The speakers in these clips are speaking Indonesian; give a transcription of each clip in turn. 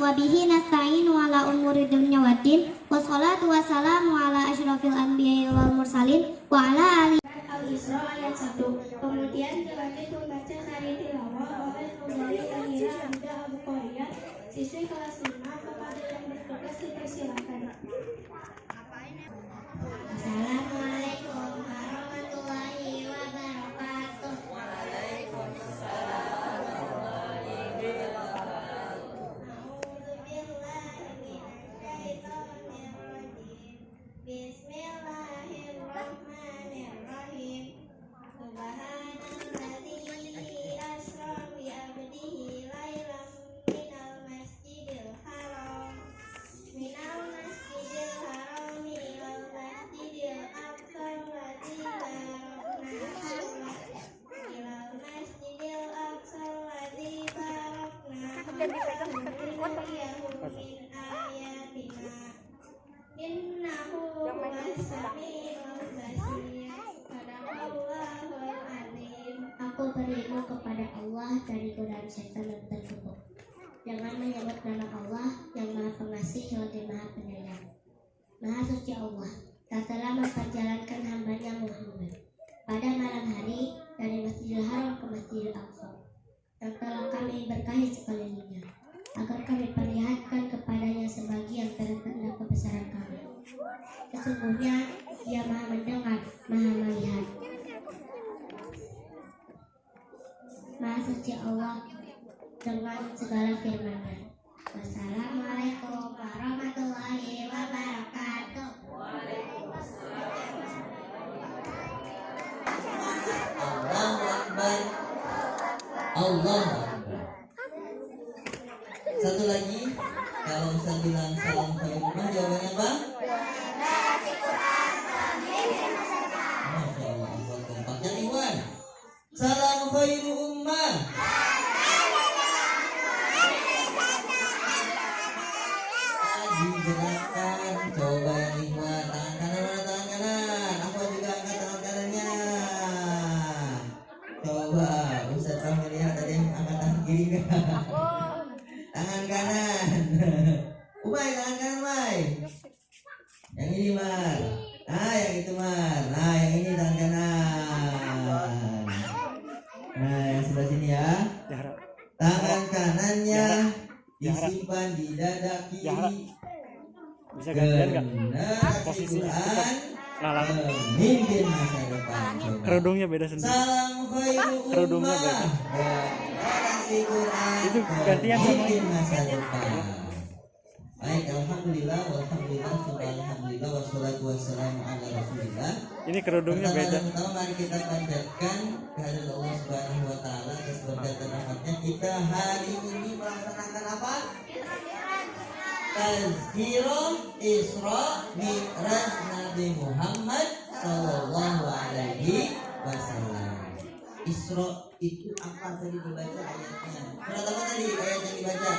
wa bihi nasta'inu ala umuri dunya waddin. Wassalatu wassalamu ala asyrafil anbiya'i wal mursalin wa ala alihi. Al-Isra ayat 1. Kemudian ke langit membaca sari tilawah oleh Nurul Tahira Abida Abu Korea, siswi kelas 5. Kepada yang bertugas dipersilakan. Assalamualaikum warahmatullahi wabarakatuh. Waalaikumsalam warahmatullahi wabarakatuh. Bismillahirrahmanirrahim. Subhanalladzi asra bi 'abdihi lailan minal masjidil haram ilal masjidil aqsa alladzi barakna min ayatina innahu huwas samiul basir. Sadaqallahul azim. Aku berlindung kepada Allah dari godaan setan dan terkutuk. Jangan menyebut nama Allah yang Maha Pengasih lagi Maha Penyayang. Maha suci Allah tak telah memperjalankan hambanya Muhammad pada malam hari dari Masjidil Haram ke Masjidil Aqsa, yang telah kami berkahi sekelilingnya, agar kami perlihatkan kepadanya sebagian tanda-tanda kebesaran kami. Sesungguhnya Dia Maha mendengar, Maha melihat. Maha suci Allah dengan segala firman-Nya. Wassalamualaikum warahmatullahi wabarakatuh. Allahu Akbar. Allahu Akbar. Satu lagi, kalau Ustaz bilang salam khairullah, jawabannya apa? Masya Allah, kompak. Yang Ikhwan, salam khairul ummah. Digerakkan, coba yang Ikhwan, tangan kanan mana tangan kanan? Aku juga angkat tangan kanannya. Coba Ustaz kamu lihat ada yang angkat tangan kiri enggak? Tangan kanan. Umay, tangan kanan Umay. Yang ini Mar. Nah yang itu Mar. Nah yang ini tangan kanan. Nah yang sebelah sini ya. Tangan kanannya disimpan di dada kiri. Bisa gantian nggak posisinya? Memimpin masa depan. Kerudungnya beda sendiri. Salam khairu Kerudungnya ummah. beda. Generasi Quran. Itu gantian sama Memimpin masa depan. Baik, alhamdulillah, walhamdulillah, subhanallah, wassalatu wassalamu ala rasulillah. Ini kerudungnya beda. Pertama mari kita panjatkan kehadirat Allah Subhanahu wa taala atas berkat dan rahmatnya. Kita hari ini melaksanakan apa? Tazkirah Isra Mi'raj Nabi Muhammad sallallahu alaihi wasallam. Isra itu apa tadi dibaca ayatnya? Surat apa tadi ayat yang dibaca?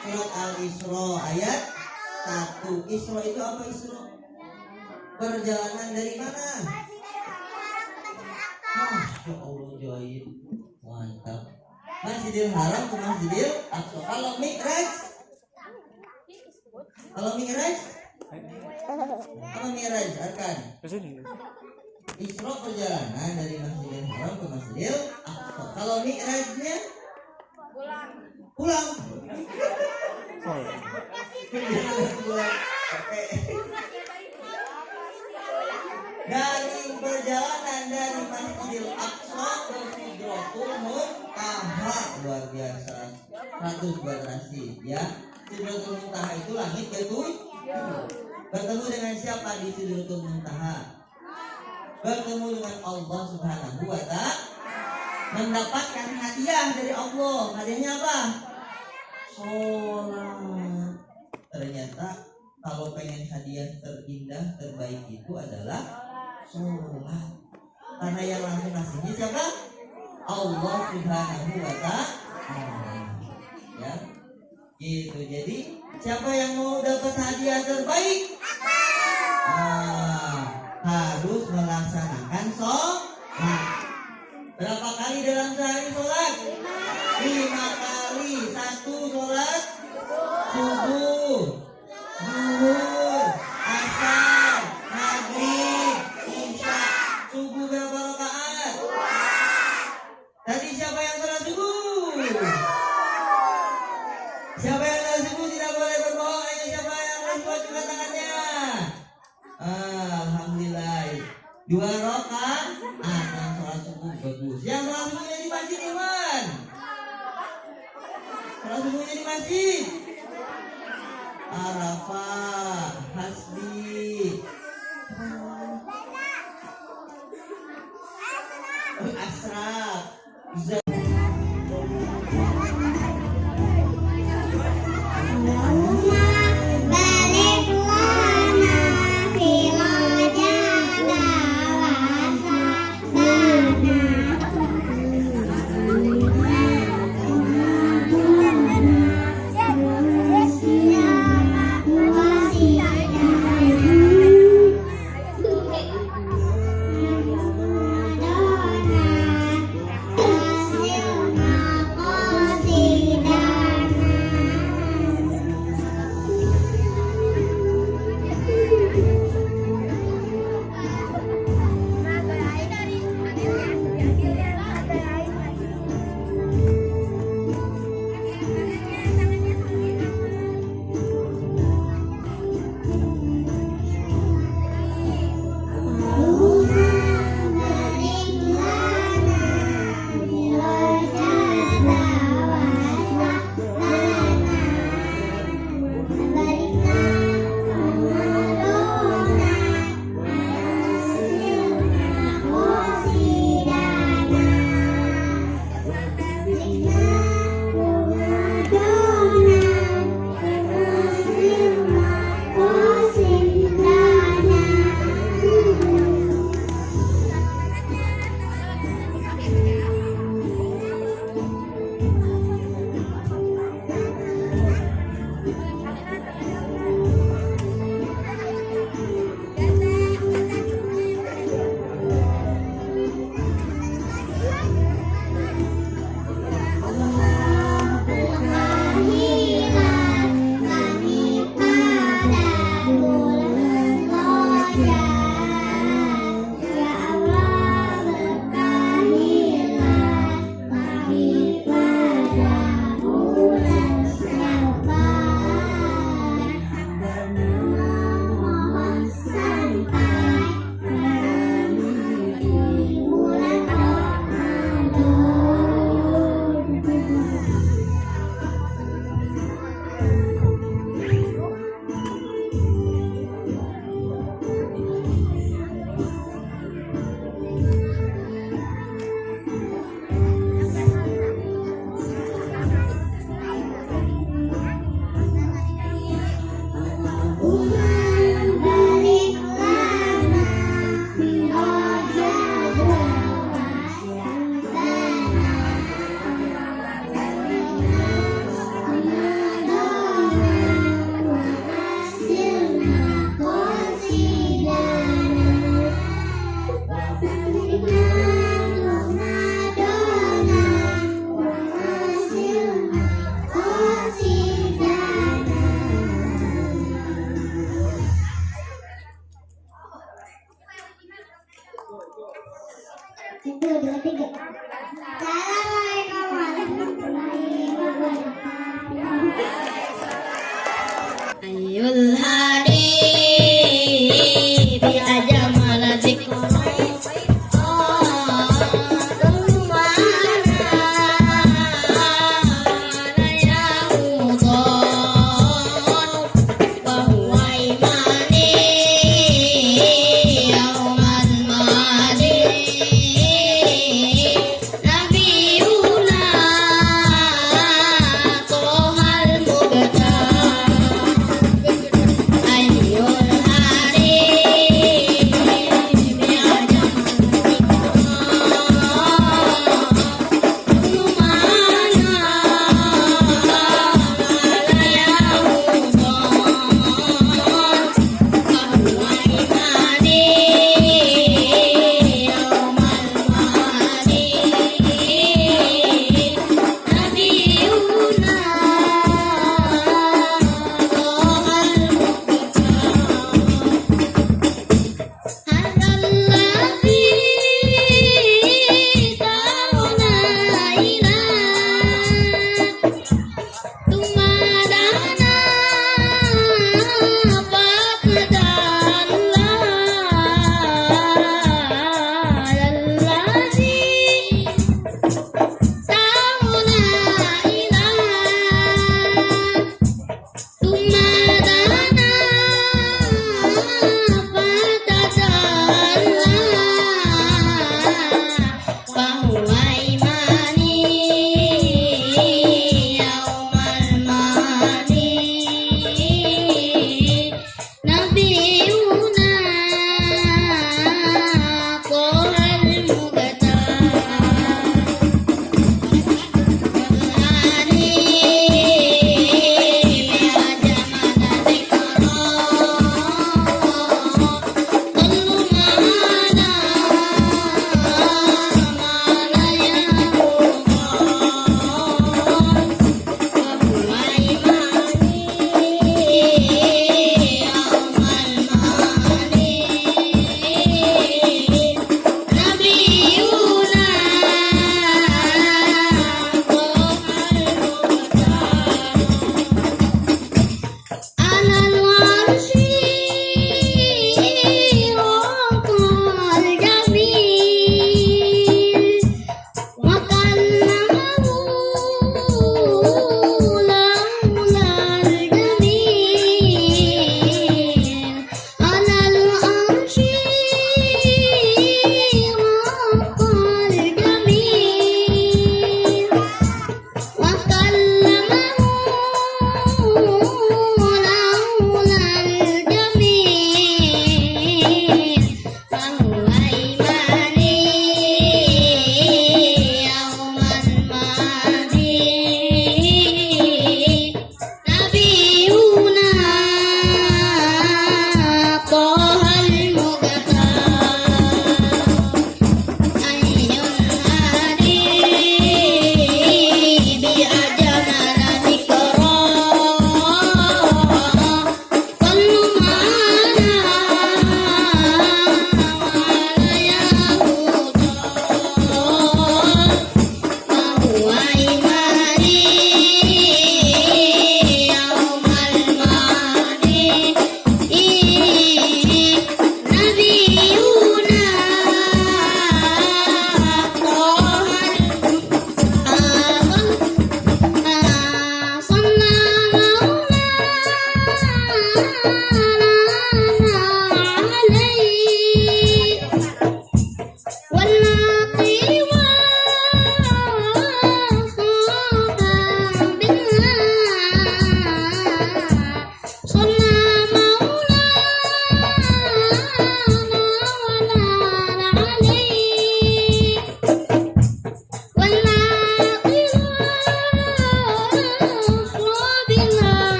Surat Al-Isra ayat 1. Isra itu apa Isra? Perjalanan dari mana? Masya Allah, jahit. Mantap. Masjidil Haram ke Masjidil Aqsa. Kalau Mi'raj? Kalau Mi'raj? Apa Mi'raj? Arkan. Kesini. Isra perjalanan dari Masjidil Haram ke Masjidil Aqsa. Kalau Mi'rajnya? Pulang. Oh. Dari perjalanan dari Masjidil Aqsa ke Sidratul Muntaha, luar biasa, 100 generasi ya. Sidratul Muntaha itu langit ke-7. Bertemu dengan siapa di Sidratul Muntaha? Bertemu dengan Allah Subhanahu wa ta'ala. Mendapatkan hadiah dari Allah. Hadiahnya apa? Sholat. Ternyata kalau pengen hadiah terindah terbaik itu adalah sholat. Karena yang langsung ngasihnya siapa? Allah Subhanahu wa ta'ala. Ya. Gitu. Jadi siapa yang mau dapat hadiah terbaik? Harus melaksanakan sholat. Berapa kali dalam sehari sholat? 5 kali. 1 sholat 2 rakaat yang sholat subuh bagus. Yang sholat subuhnya di masjid Iman. Sholat subuhnya di masjid. Arafah, Hasbi, Asraq,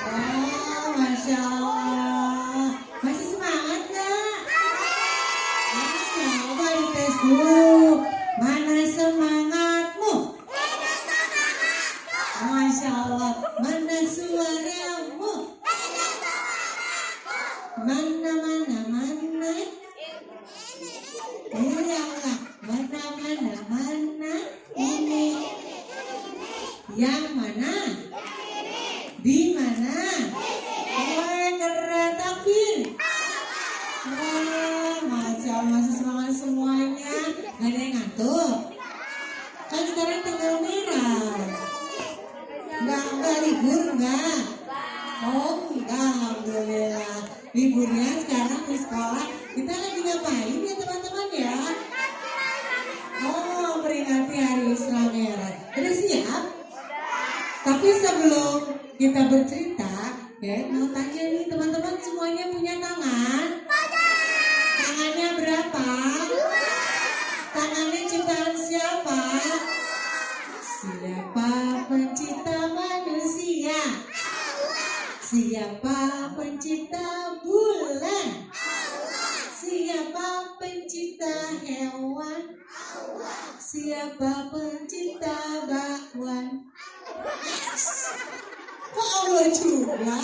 Oh, Masya Allah. Masih semangat gak? Coba dites dulu. Mana semangatmu? Masya Allah. Mana suaramu? Mana? Iya lah. Mana? Ini. Yang mana? Di mana? Keren takbir. Wah, Masya Allah, masih semangat semuanya. Gak ada yang ngantuk. Kan sekarang tanggal merah. Enggak libur enggak? Oh enggak, alhamdulillah. Liburnya sekarang di sekolah. Kita lagi ngapain ya teman-teman ya? Oh, memperingati Hari Isra Mi'raj. Udah siap? Tapi sebelum kita bercerita, mau tanya nih teman-teman, semuanya punya tangan? Tangannya berapa? Tangannya ciptaan siapa? Siapa pencipta manusia? Siapa pencipta bulan? Siapa pencipta hewan? Siapa pencipta bakwan? Kok Allah juga?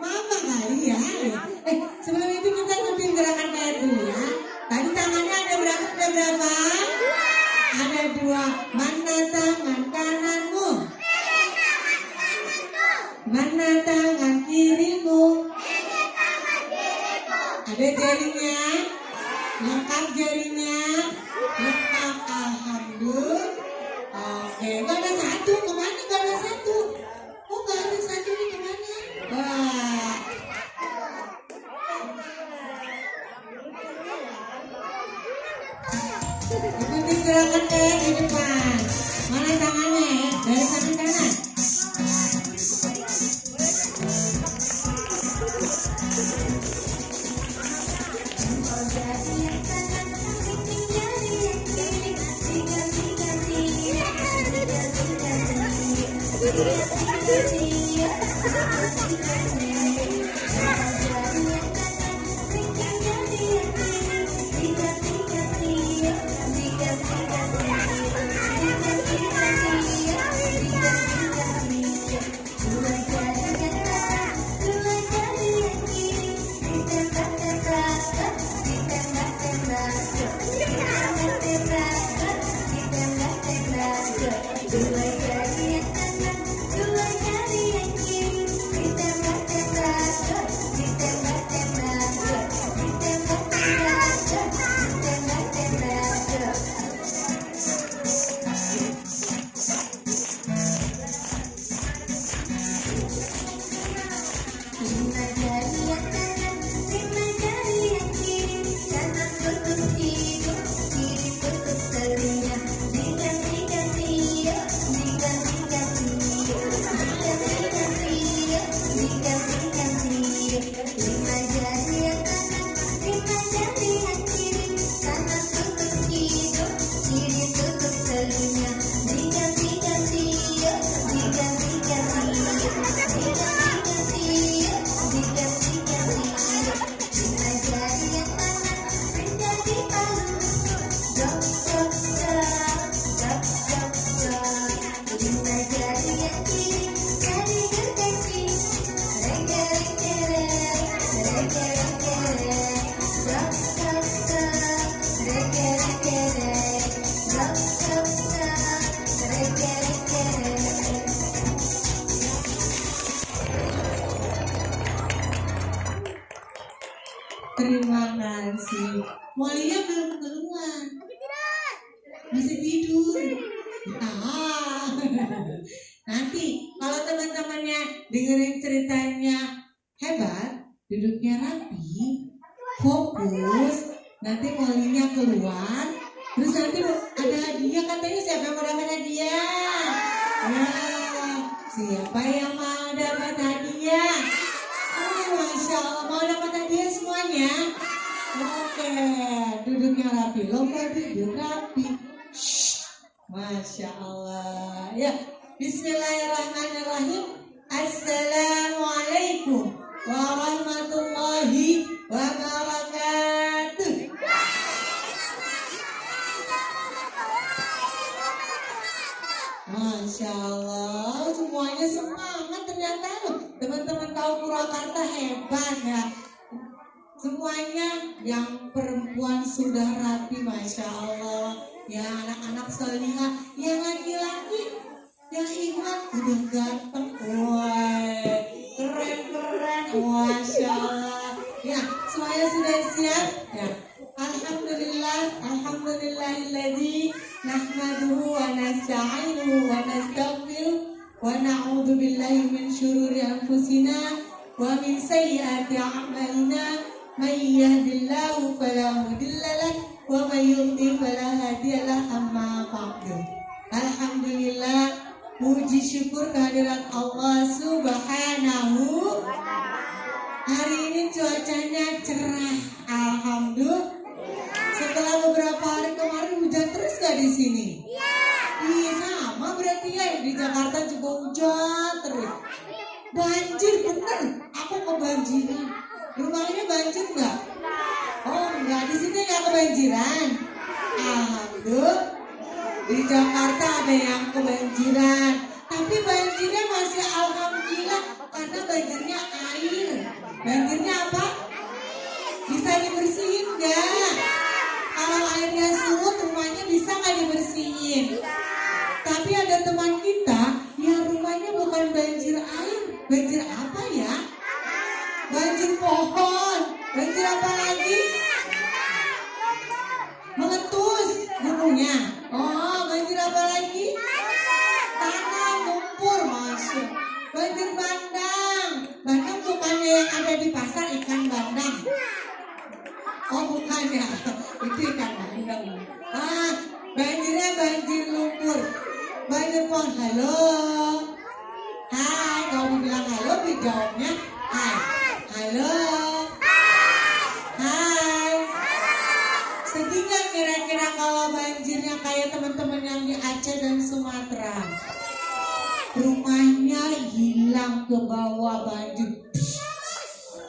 Mama kali ya. Sebelum itu kita ikutin gerakan kayak dulu ya. Tadi tangannya ada berapa? Ada 2. Mana tangan kananmu? Mana tangan kirimu? Ada jarinya? Lengkap jarinya? Lengkap, alhamdulillah. Oke, gak ada 1. Kemana gak ada 1? Oh, gak ada 1 nih, kemana? Wah. Ikuti gerakan kayak di depan. Mana tangannya ya? Dari samping kanan. Oh, jadi Terima kasih. Walinya belum keluar. Masih tidur. Nanti kalau teman-temannya dengerin ceritanya hebat, duduknya rapi, fokus, nanti walinya keluar, terus nanti ada hadiah, katanya siapa yang mau dapat hadiah? Nah, siapa yang mau dapat hadiah? Masya Allah, mau dapat hadiah semuanya? Oke, duduknya rapi, lompat duduk rapi. Masya Allah. Ya, Bismillahirrahmanirrahim. Assalamualaikum warahmatullahi wabarakatuh. Masya Allah, semuanya semangat ternyata loh. Teman-teman tahu Purwakarta hebat ya. Semuanya yang perempuan sudah rapi, Masya Allah. Ya anak-anak solihah, yang laki-laki, yang iman udah ganteng. Wah, keren-keren, Masya Allah. Ya, semuanya sudah siap? Ya. Alhamdulillahilladzi nahmaduhu wa nasta'inuhu wa nastaghfiruh wa na'udzu billahi min syururi anfusina wa min sayyiati a'malina. May yahdihillahu fala mudilla lahu wa may yudlil fala hadiya lahu. Amma ba'du. Alhamdulillah, puji syukur kehadirat Allah Subhanahu. Hari ini cuacanya cerah, alhamdulillah. Setelah beberapa hari kemarin hujan terus gak di sini? Iya, sama berarti ya, di Jakarta juga hujan terus. Banjir bener, aku kebanjiran. Rumahnya banjir nggak? Oh enggak, di sini nggak kebanjiran. Alhamdulillah, di Jakarta ada yang kebanjiran, tapi banjirnya masih alhamdulillah karena banjirnya air. Banjirnya apa? Bisa dibersihin nggak? Kalau airnya surut, rumahnya bisa nggak dibersihin? Tapi ada teman kita yang rumahnya bukan banjir air, banjir apa ya? Banjir pohon. Banjir apa lagi? Meletus gunungnya. Oh, banjir apa lagi? Tanah lumpur, masuk. Banjir bandang. Bandang bukannya yang ada di pasar ikan bandang. Oh, bukan ya. Itu ikan bandang. Banjirnya banjir lumpur. Banjir pohon. Halo. Hai, kalau bilang halo, dijawabnya hai. Halo. Hai. Sedih gak kira-kira kalau banjirnya kayak teman-teman yang di Aceh dan Sumatera? rumahnya hilang ke bawah banjir.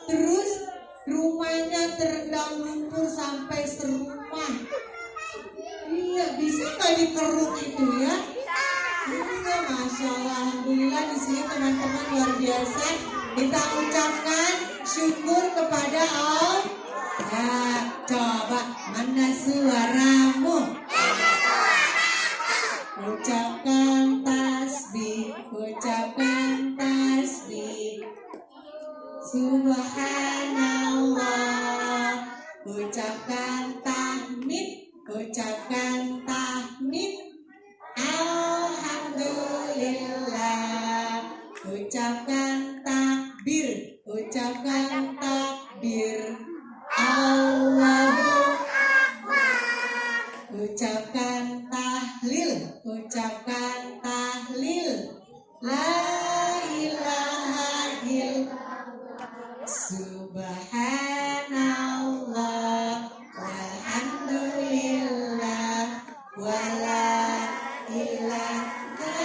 Terus rumahnya terendam lumpur sampai serumah. Iya, bisa nggak dikeruk itu ya? Iya, Masya Allah. Alhamdulillah di sini teman-teman luar biasa. Kita ucapkan syukur kepada Allah. Nah, coba mana suaramu? Ucapkan tasbih, ucapkan tasbih. Subhanallah. Ucapkan tahmid, ucapkan tahmid. Alhamdulillah. Ucapkan takbir, ucapkan takbir. Allahu Akbar. Ucapkan tahlil, ucapkan tahlil. La ilaha illallah. Subhanallah. Walhamdulillah. Wala ilaha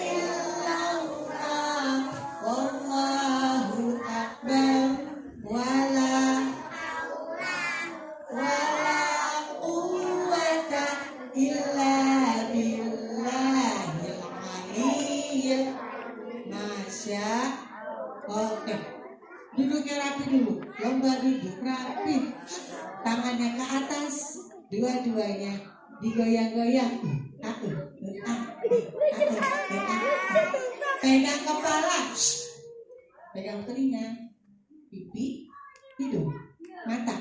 illallah. Wallahu akbar. Wala quwwata illa billahil aliyyil. Masya. Oke. Duduknya rapi dulu. Lomba duduk rapi. Tangannya ke atas. Dua-duanya digoyang-goyang. Pegang kepala. Pegang telinga. Pipi, hidung, mata.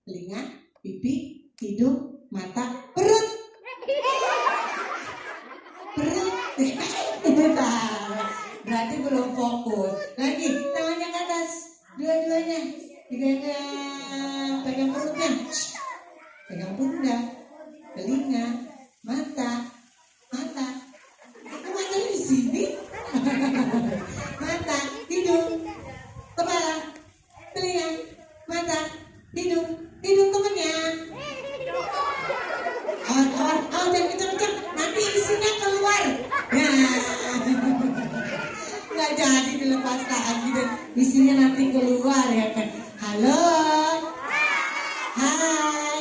Telinga, pipi, hidung, mata, perut. Perut. Berarti belum fokus. Lagi, tangannya ke atas. Dua-duanya dipegang, pegang perutnya. Pegang pundak, telinga, mata. Aku matanya di sini. Mata, hidung, kepala, telinga, mata, hidung temennya. Jangan kenceng-kenceng, nanti isinya keluar. Nggak jadi dilepas lagi dan isinya nanti keluar ya kan. Halo, hai,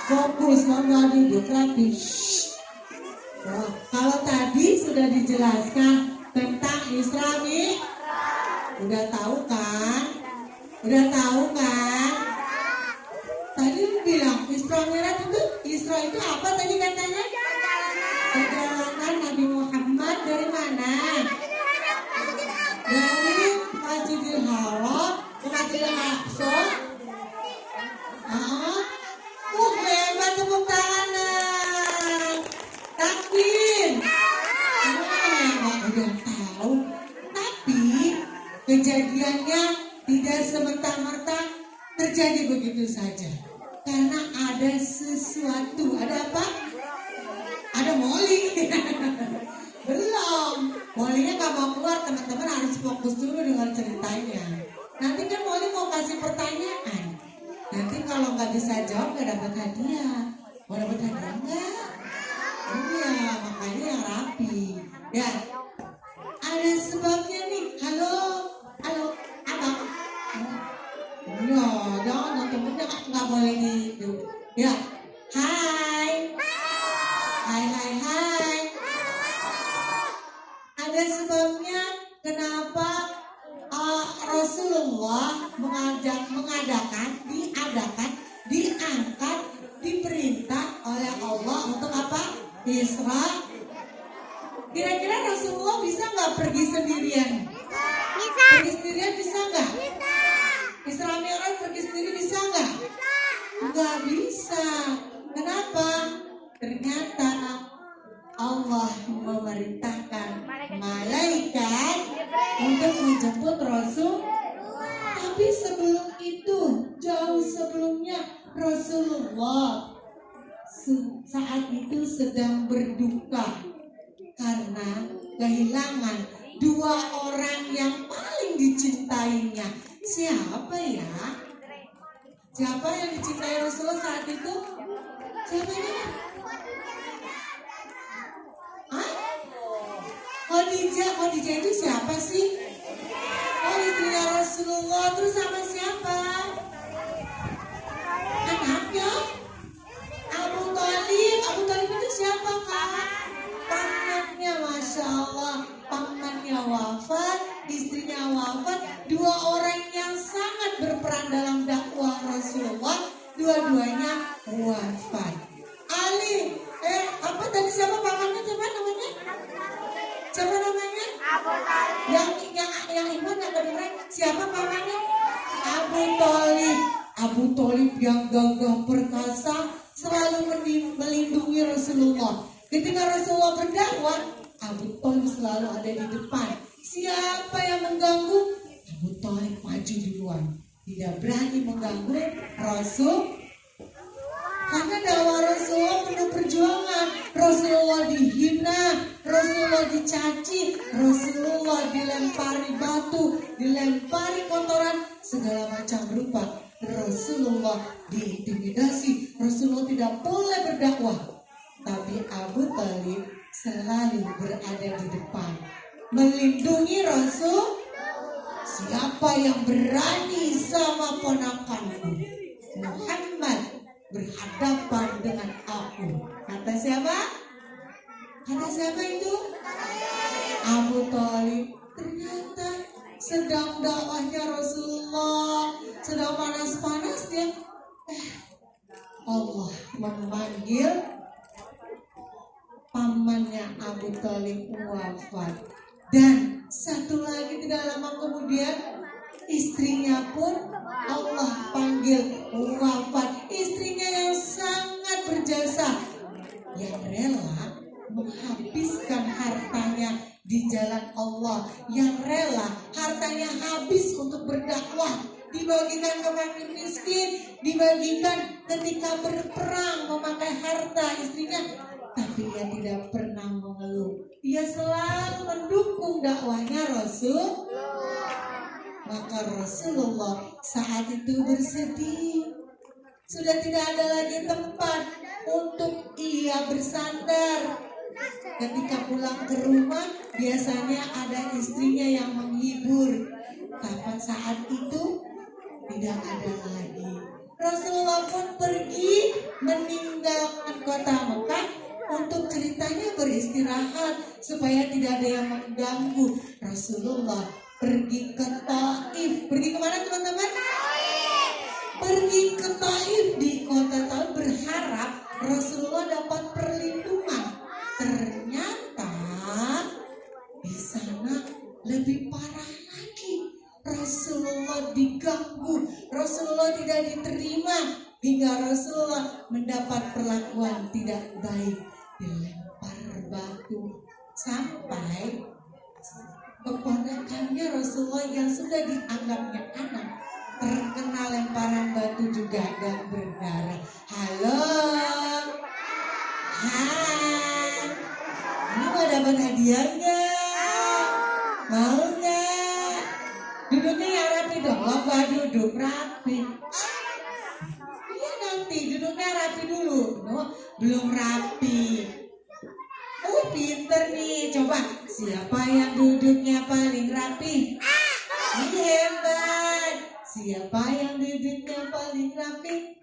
fokus, lomba duduk rapi. Nah, kalau tadi sudah dijelaskan tentang Islami, udah tahu kan? Tadi bilang Isra Mi'raj itu apa tadi katanya? Perjalanan Nabi Muhammad dari mana? Dari Masjidil Haram ke Masjidil Aqsa. Hebat, tepuk tangan. Takbir. Udah tahu. Tapi kejadiannya tidak semerta-merta terjadi begitu saja. Karena ada sesuatu. Ada apa? Ada Molly. Belum. Mollynya gak mau keluar. Teman-teman harus fokus dulu dengan ceritanya. Nanti kan Molly mau kasih pertanyaan. Nanti kalau gak bisa jawab gak dapat hadiah. Mau dapat hadiah enggak? Iya, makanya yang rapi. Ya, ada sebabnya nih. Halo, abang. No, jangan temennya nggak boleh gitu. Ya, hai. Ada sebabnya kenapa Rasulullah diangkat, diperintah oleh Allah untuk apa? Isra. Kira-kira Rasulullah bisa nggak pergi sendirian? Bisa. Pergi sendirian bisa nggak? Bisa. Isra Mi'raj pergi sendiri bisa nggak? Nggak bisa. Kenapa? Ternyata Allah memerintahkan malaikat untuk menjemput Rasul. Tapi sebelum itu, jauh sebelumnya Rasulullah saat itu sedang berduka karena kehilangan dua orang yang paling dicintainya. Siapa ya? Siapa yang dicintai Rasulullah saat itu? Siapa ini? Khadijah Khadijah itu siapa sih? Oh, istrinya Rasulullah. Terus sama siapa? Anaknya Abu Thalib. Abu Thalib itu siapa, Kak? Pamannya, Masya Allah. Pamannya wafat, istrinya wafat. Dua orang yang sangat berperan dalam dakwah Rasulullah, dua-duanya wafat. Ali, apa tadi siapa pamannya? Siapa namanya? Siapa namanya? Abu Thalib. Yang iman yang kedengeran siapa pamannya? Abu Thalib. Abu Thalib yang gagah perkasa, selalu melindungi Rasulullah. Ketika Rasulullah berdakwah, Abu Thalib selalu ada di depan. Siapa yang mengganggu? Abu Thalib maju duluan. Tidak berani mengganggu Rasul. Karena dakwah Rasulullah penuh perjuangan. Rasulullah dihina, Rasulullah dicaci, Rasulullah dilempari batu, dilempari kotoran segala macam rupa. Rasulullah diintimidasi, Rasulullah tidak boleh berdakwah. Tapi Abu Thalib selalu berada di depan, melindungi Rasul. Siapa yang berani sama ponakanku Muhammad berhadapan dengan aku? Kata siapa? Kata siapa itu? Abu Thalib. Ternyata sedang dakwahnya Rasulullah, sedang panas-panasnya, Allah memanggil pamannya Abu Thalib wafat. Dan satu lagi tidak lama kemudian istrinya pun Allah panggil wafat. Istrinya yang sangat berjasa, yang rela menghabiskan hartanya di jalan Allah, yang rela hartanya habis untuk berdakwah, dibagikan ke fakir miskin, dibagikan ketika berperang memakai harta istrinya. Tapi ia tidak pernah mengeluh. Ia selalu mendukung dakwahnya Rasul. Maka Rasulullah saat itu bersedih. Sudah tidak ada lagi tempat untuk ia bersandar. Ketika pulang ke rumah, biasanya ada istrinya yang menghibur. Tapi saat itu tidak ada lagi. Rasulullah pun pergi meninggalkan kota Mekah untuk ceritanya beristirahat supaya tidak ada yang mengganggu. Rasulullah pergi ke Taif. Pergi kemana teman-teman? Pergi ke Taif, di kota Taif, berharap Rasulullah dapat perlindungan. Ternyata di sana lebih parah lagi. Rasulullah diganggu, Rasulullah tidak diterima, hingga Rasulullah mendapat perlakuan tidak baik, dilempar batu, sampai keponakannya Rasulullah yang sudah dianggapnya anak terkena lemparan batu juga dan berdarah. Halo, hai, ini mau dapat hadiah nggak? Mau nggak? Duduknya yang rapi dong, lomba duduk rapi. Iya nanti duduknya rapi dulu. No, belum rapi. Oh pinter nih, coba siapa yang duduknya paling rapi? Ini hebat. Siapa yang duduknya paling rapi?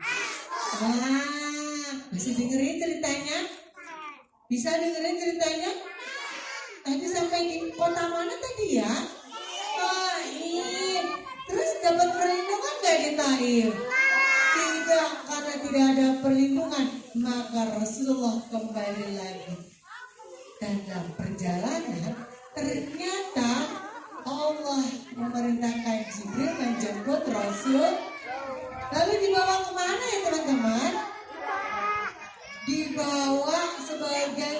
Wah, bisa dengerin ceritanya? Bisa dengerin ceritanya? Tadi sampai di kota mana tadi ya? Taif. Terus dapat perlindungan gak di Taif? Tidak, karena tidak ada perlindungan. Maka Rasulullah kembali lagi. Dan dalam perjalanan ternyata Allah memerintahkan Jibril menjemput Rasul. Lalu dibawa kemana ya teman-teman? Dibawa sebagai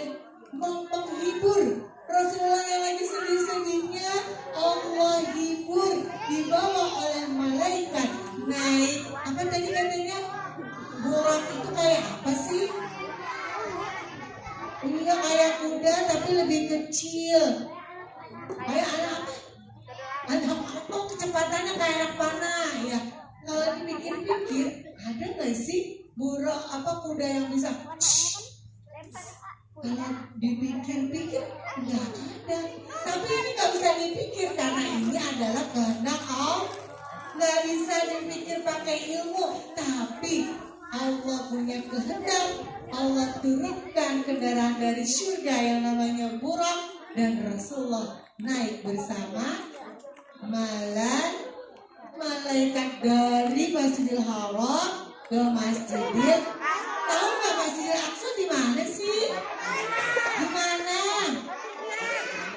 penghibur. Rasulullah yang lagi sedih-sedihnya Allah hibur, dibawa oleh malaikat, naik. Apa tadi katanya? Buraq itu kayak apa sih? Ini kayak kuda tapi lebih kecil. Kayak anak apa? Anak apa? Kecepatannya kayak anak panah ya. Kalau dipikir-pikir, ada nggak sih buraq apa kuda yang bisa? Kalau dipikir-pikir nggak ada. Tapi ini nggak bisa dipikir karena ini adalah kehendak Allah. Nggak bisa dipikir pakai ilmu. Tapi Allah punya kehendak. Allah turunkan kendaraan dari surga yang namanya Burak, dan Rasulullah naik bersama malaikat dari Masjidil Haram ke Masjidil. Tahu nggak Masjidil Aqsa di mana sih? Di mana?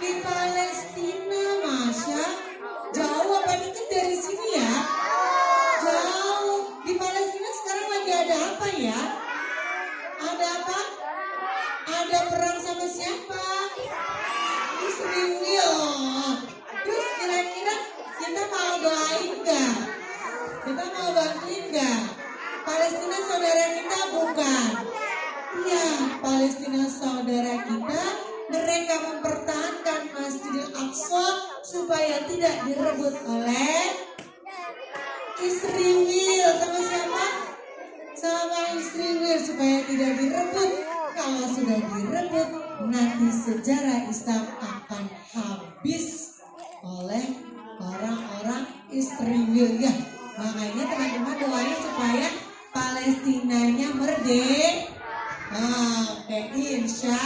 Di Palestina, Masya. Jauh apa deket dari sini ya? Jauh. Di Palestina sekarang lagi ada apa ya? Ada apa? Ada perang sama siapa? Israel. Terus kira-kira kita mau doain nggak? Kita mau bantuin nggak? Palestina saudara kita bukan? Ya, Palestina saudara kita. Mereka mempertahankan Masjidil Aqsa supaya tidak direbut oleh Israel. Sama siapa? Sama Israel, supaya tidak direbut. Kalau sudah direbut, nanti sejarah Islam akan habis oleh orang-orang Israel ya. Makanya teman-teman doain supaya Palestinanya merdeka. Oke, insya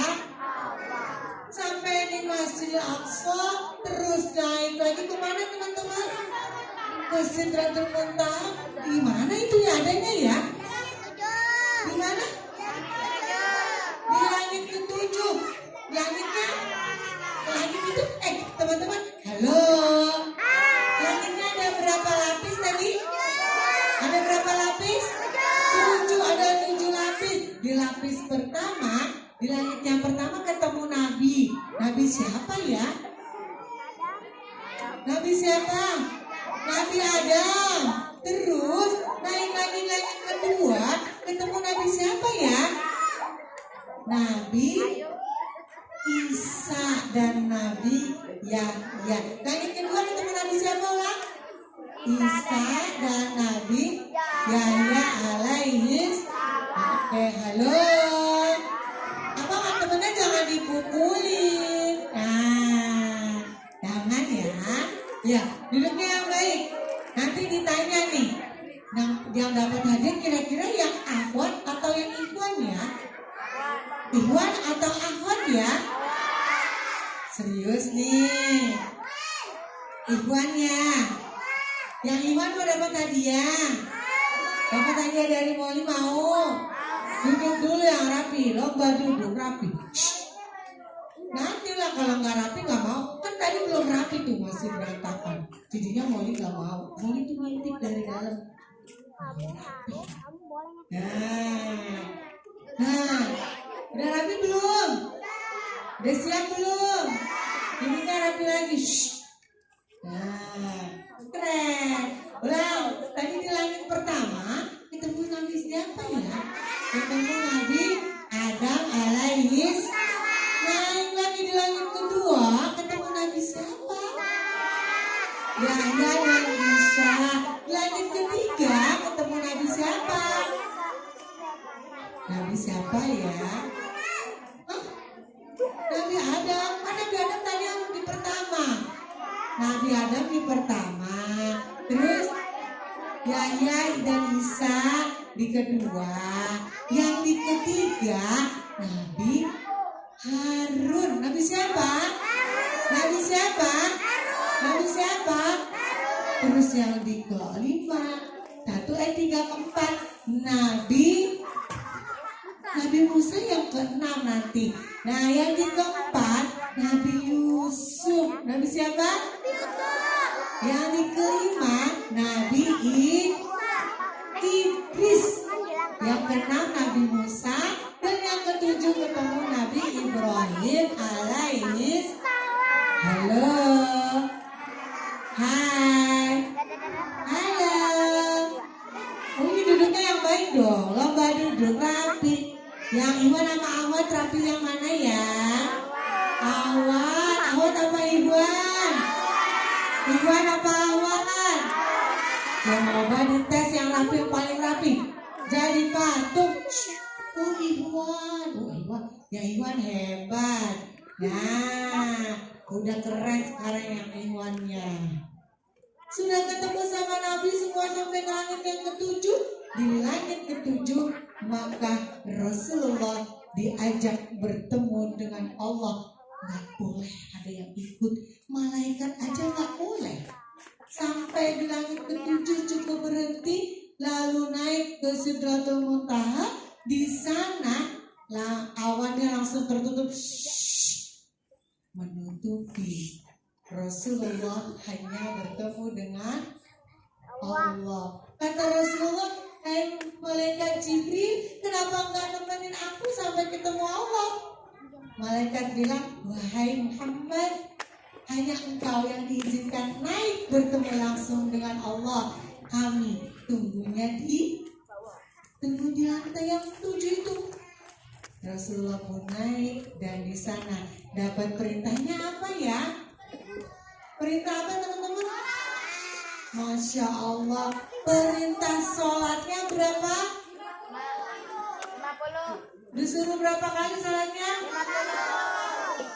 sampai di Masjidil Aqsa, terus naik lagi kemana teman-teman? Ke Sidratul Muntaha. Di mana itu ya adanya ya? Di mana? Di langit ke-7. Langitnya? Langit itu, teman-teman, halo. Langitnya ada berapa lapis tadi? Ada berapa lapis? 7, ada 7 lapis. Di lapis pertama, di langit yang pertama ketemu Nabi. Nabi siapa ya? Nabi siapa? Nabi Adam. Terus naik lagi langit kedua, ketemu Nabi siapa ya? Nabi Isa dan Nabi Yahya. Langit kedua ketemu Nabi siapa lah? Isa dan Nabi Yahya alaihis. Oke, halo. Apa temennya jangan dipukulin. Nah, jangan ya. Ya, duduknya yang baik. Nanti ditanya nih. Nah, yang dapat hadiah kira-kira yang akhwat atau yang ikhwan ya? Ikhwan atau akhwat ya? Serius nih. Ikhwannya. Yang ikhwan mau dapat hadiah. Dapat hadiah dari Molly mau. Duduk dulu yang rapi. Lomba duduk rapi. Nanti lah kalau nggak rapi nggak mau. Kan tadi belum rapi tuh, masih berantakan. Jadinya Molly nggak mau. Molly tuh ngintip dari dalam. Nah, udah rapi belum? Udah siap belum? Ini kan rapi lagi. Nah, keren. Ulang. Tadi di langit pertama ketemu Nabi siapa ya? Ketemu Nabi Adam alaihis. Naik lagi di langit kedua ketemu Nabi siapa? Yahya dan Isa. Langit ketiga ketemu Nabi siapa? Nabi siapa ya? Hah? Nabi Adam. Mana Nabi Adam tadi yang di pertama? Nabi Adam di pertama. Terus Yahya dan Isa di kedua. Yang di ketiga Nabi Harun. Nabi siapa? Nabi siapa? Nabi siapa? Terus yang di kelima, 1, 3, 4 Nabi Musa yang ke-6 nanti. Nah yang di keempat Nabi Yusuf. Nabi siapa? Yang di kelima Nabi Idris. Yang ke-6 Nabi Musa. Dan yang ke-7 ketemu Nabi Ibrahim alaihis. Halo. Hai. Halo. Ini duduknya yang baik dong. Lomba duduk rapi. Yang Iwan sama Awat rapi yang mana ya? Awat. Awat apa Iwan? Iwan apa Awat? Yang coba dites yang rapi, yang paling rapi. Jadi patung. Yang Iwan hebat. Nah, udah keren sekarang yang Iwannya. Sudah ketemu sama Nabi semua sampai ke langit yang ketujuh. Di langit ketujuh, maka Rasulullah diajak bertemu dengan Allah. Gak boleh ada yang ikut, malaikat aja gak boleh. Sampai di langit ketujuh cukup berhenti, lalu naik ke Sidratul Muntaha. Di sana awannya langsung tertutup, menutupi. Rasulullah hanya bertemu dengan Allah. Kata Rasulullah, "Hai malaikat Jibril, kenapa enggak nemenin aku sampai ketemu Allah?" Malaikat bilang, "Wahai Muhammad, hanya engkau yang diizinkan naik bertemu langsung dengan Allah. Kami tunggunya di lantai yang 7 itu." Rasulullah pun naik dan di sana dapat perintahnya apa ya? Perintah apa teman-teman? Masya Allah, perintah sholatnya berapa? 50. Disuruh berapa kali sholatnya? 50.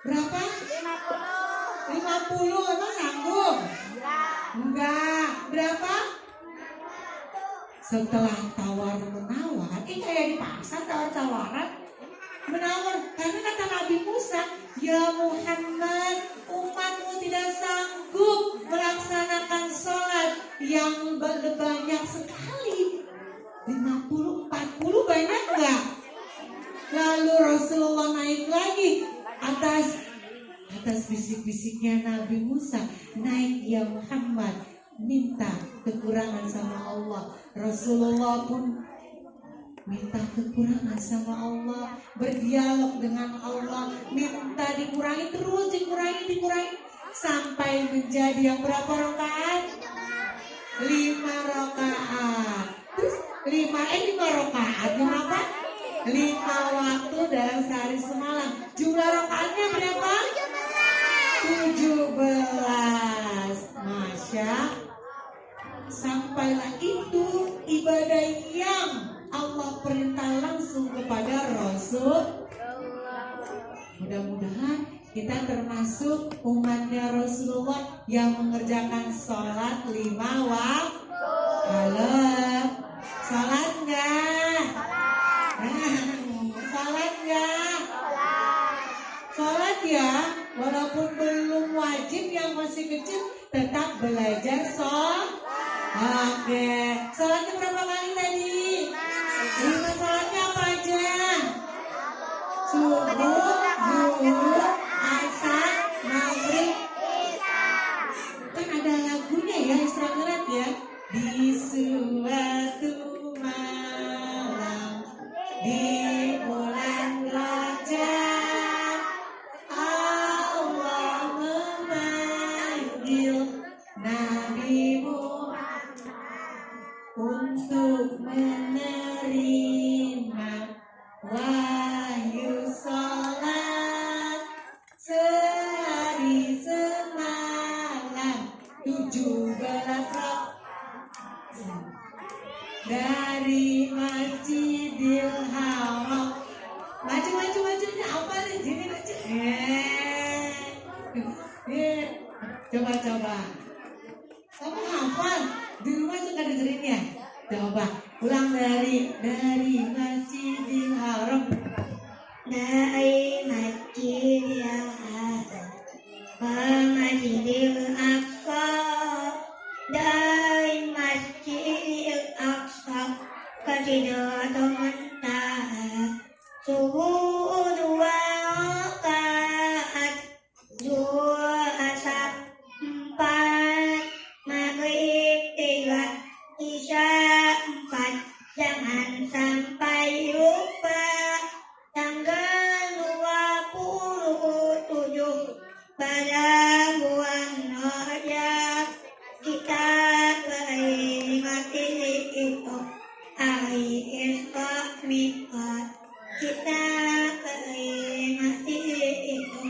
Berapa? 50. Emang sanggup? Enggak. Berapa? Setelah tawar-menawar, kayak di pasar tawar-tawaran, menawar. Karena kata Nabi Musa, "Ya Muhammad, umatmu tidak sanggup melaksanakan sholat yang banyak sekali. 50, 40 banyak enggak?" Lalu Rasulullah naik lagi atas bisik-bisiknya Nabi Musa, "Naik ya Muhammad, minta kekurangan sama Allah." Rasulullah pun minta kekurangan sama Allah, berdialog dengan Allah, minta dikurangi, terus dikurangi sampai menjadi yang berapa rakaat? 5 rakaat. Terus 5 rakaat, kenapa? 5 waktu dalam sehari semalam. Jumlah rakaatnya berapa? 17. Masya. Sampailah itu ibadah yang Allah perintah langsung kepada Rasul. Mudah-mudahan kita termasuk umatnya Rasulullah yang mengerjakan sholat 5 waktu. Halo, sholat enggak? Sholat enggak? Sholat ya, walaupun belum wajib, yang masih kecil tetap belajar sholat. Oke, sholatnya berapa kali tadi? 5 sholatnya apa aja? Subuh, zuhur, asar, maghrib. Kan ada lagunya ya, Instagram ya. Di suatu malam di bulan Rajab, Allah memanggil Nabi Muhammad untuk menerima wahyu sholat sehari semalam 17 rakaat dari Masjidil Haram. Maju apa nih? Gini maju. Coba. Kamu hafal? Di rumah suka dengerin ya? Coba ulang dari Masjidil Haram. Dari Masjidil Haram ke Masjidil Aqsa, dari Masjidil Aqsa ke Sidratul Muntaha. Subuh 2 rakaat, zuhur asar 4, maghrib 3, isya 4. Jangan sampai lupa tanggal 27 pada bulan Rajab, kita peringati itu hari Isra Mi'raj. Kita peringati itu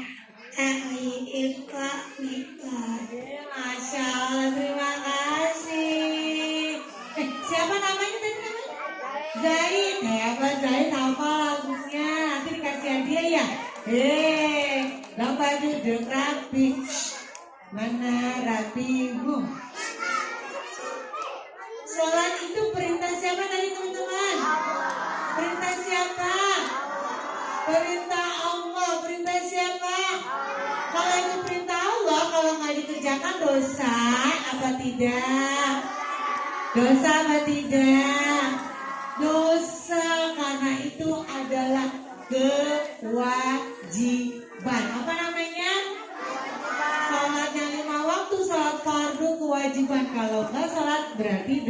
hari Isra Mi'raj. Masya Allah, terima kasih. Siapa namanya tadi namanya? Zaid, hebat Lomba duduk rapi. Mana rapimu? Sholat itu perintah siapa tadi teman-teman? Perintah siapa? Perintah Allah. Perintah siapa? Kalau itu perintah Allah, kalau nggak dikerjakan dosa apa tidak? Dosa apa tidak? Dosa, karena itu adalah kewajiban. Apa namanya? Sholat yang 5 waktu, sholat fardu kewajiban. Kalau nggak sholat berarti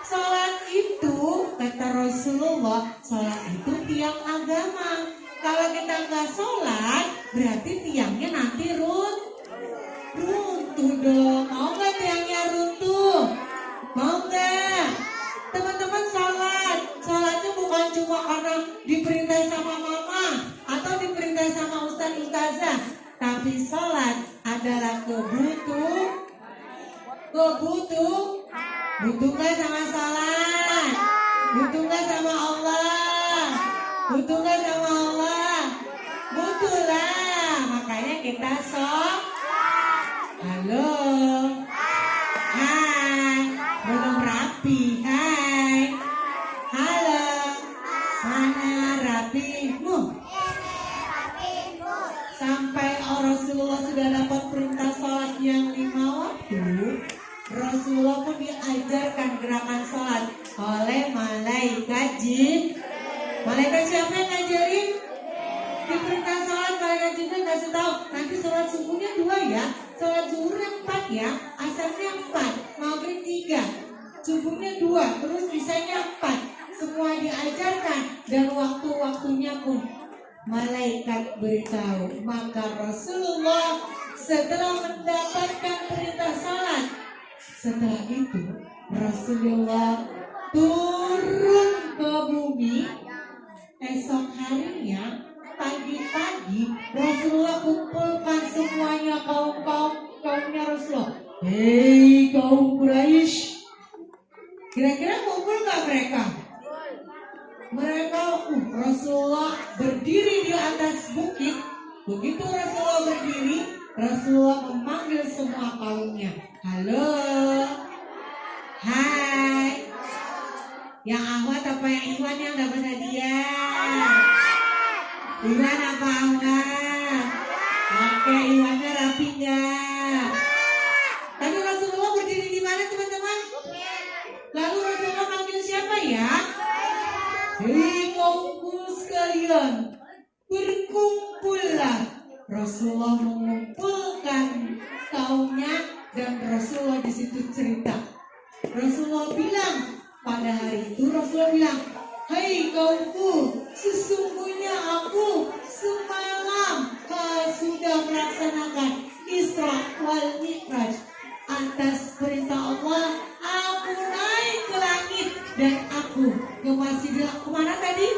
sholat itu kata Rasulullah, sholat itu tiang agama. Kalau kita nggak sholat berarti tiangnya nanti runtuh dong. Mau nggak tiangnya runtuh? Mau nggak? Teman-teman sholatnya bukan cuma karena diperintah sama mama atau diperintah sama ustazah, tapi sholat adalah butuh nggak sama sholat? Butuh nggak sama Allah? Butuh nggak sama Allah? Butuh lah, makanya kita halo, hai, belum rapi, hai, halo, mana rapimu? Sampai Rasulullah sudah dapat perintah sholat yang 5 waktu, Rasulullah pun diajarkan gerakan sholat oleh malaikat jin. Malaikat siapa yang ngajarin? Di perintah sholat malaikat Jibril kasih tahu, nanti sholat subuhnya 2 ya, sholat zuhurnya 4 ya, asarnya 4, maghrib 3, subuhnya 2, terus isanya 4. Semua diajarkan dan waktu-waktunya pun malaikat beritahu. Maka Rasulullah setelah mendapatkan perintah sholat, setelah itu Rasulullah turun ke bumi. Esok harinya pagi-pagi Rasulullah kumpulkan semuanya kaumnya Rasulullah. Hei kaum Quraisy, kira-kira kumpul gak mereka? Mereka Rasulullah berdiri di atas bukit. Begitu Rasulullah berdiri, Rasulullah memanggil semua kaumnya. Halo, hai. Yang Ahwat apa yang Iwan yang dapat hadiah? Iwan apa Ahwat? Oke, Iwannya rapi nggak? Tadi Rasulullah berdiri di mana teman-teman? Lalu Rasulullah panggil siapa ya? Hei kaumku sekalian, berkumpullah. Rasulullah mengumpulkan kaumnya dan Rasulullah di situ cerita. Rasulullah bilang, pada hari itu Rasulullah bilang, hai kaumku, sesungguhnya aku semalam sudah melaksanakan Isra wal Mi'raj. Atas perintah Allah, aku naik ke langit dan aku ke Masjidil kemana tadi?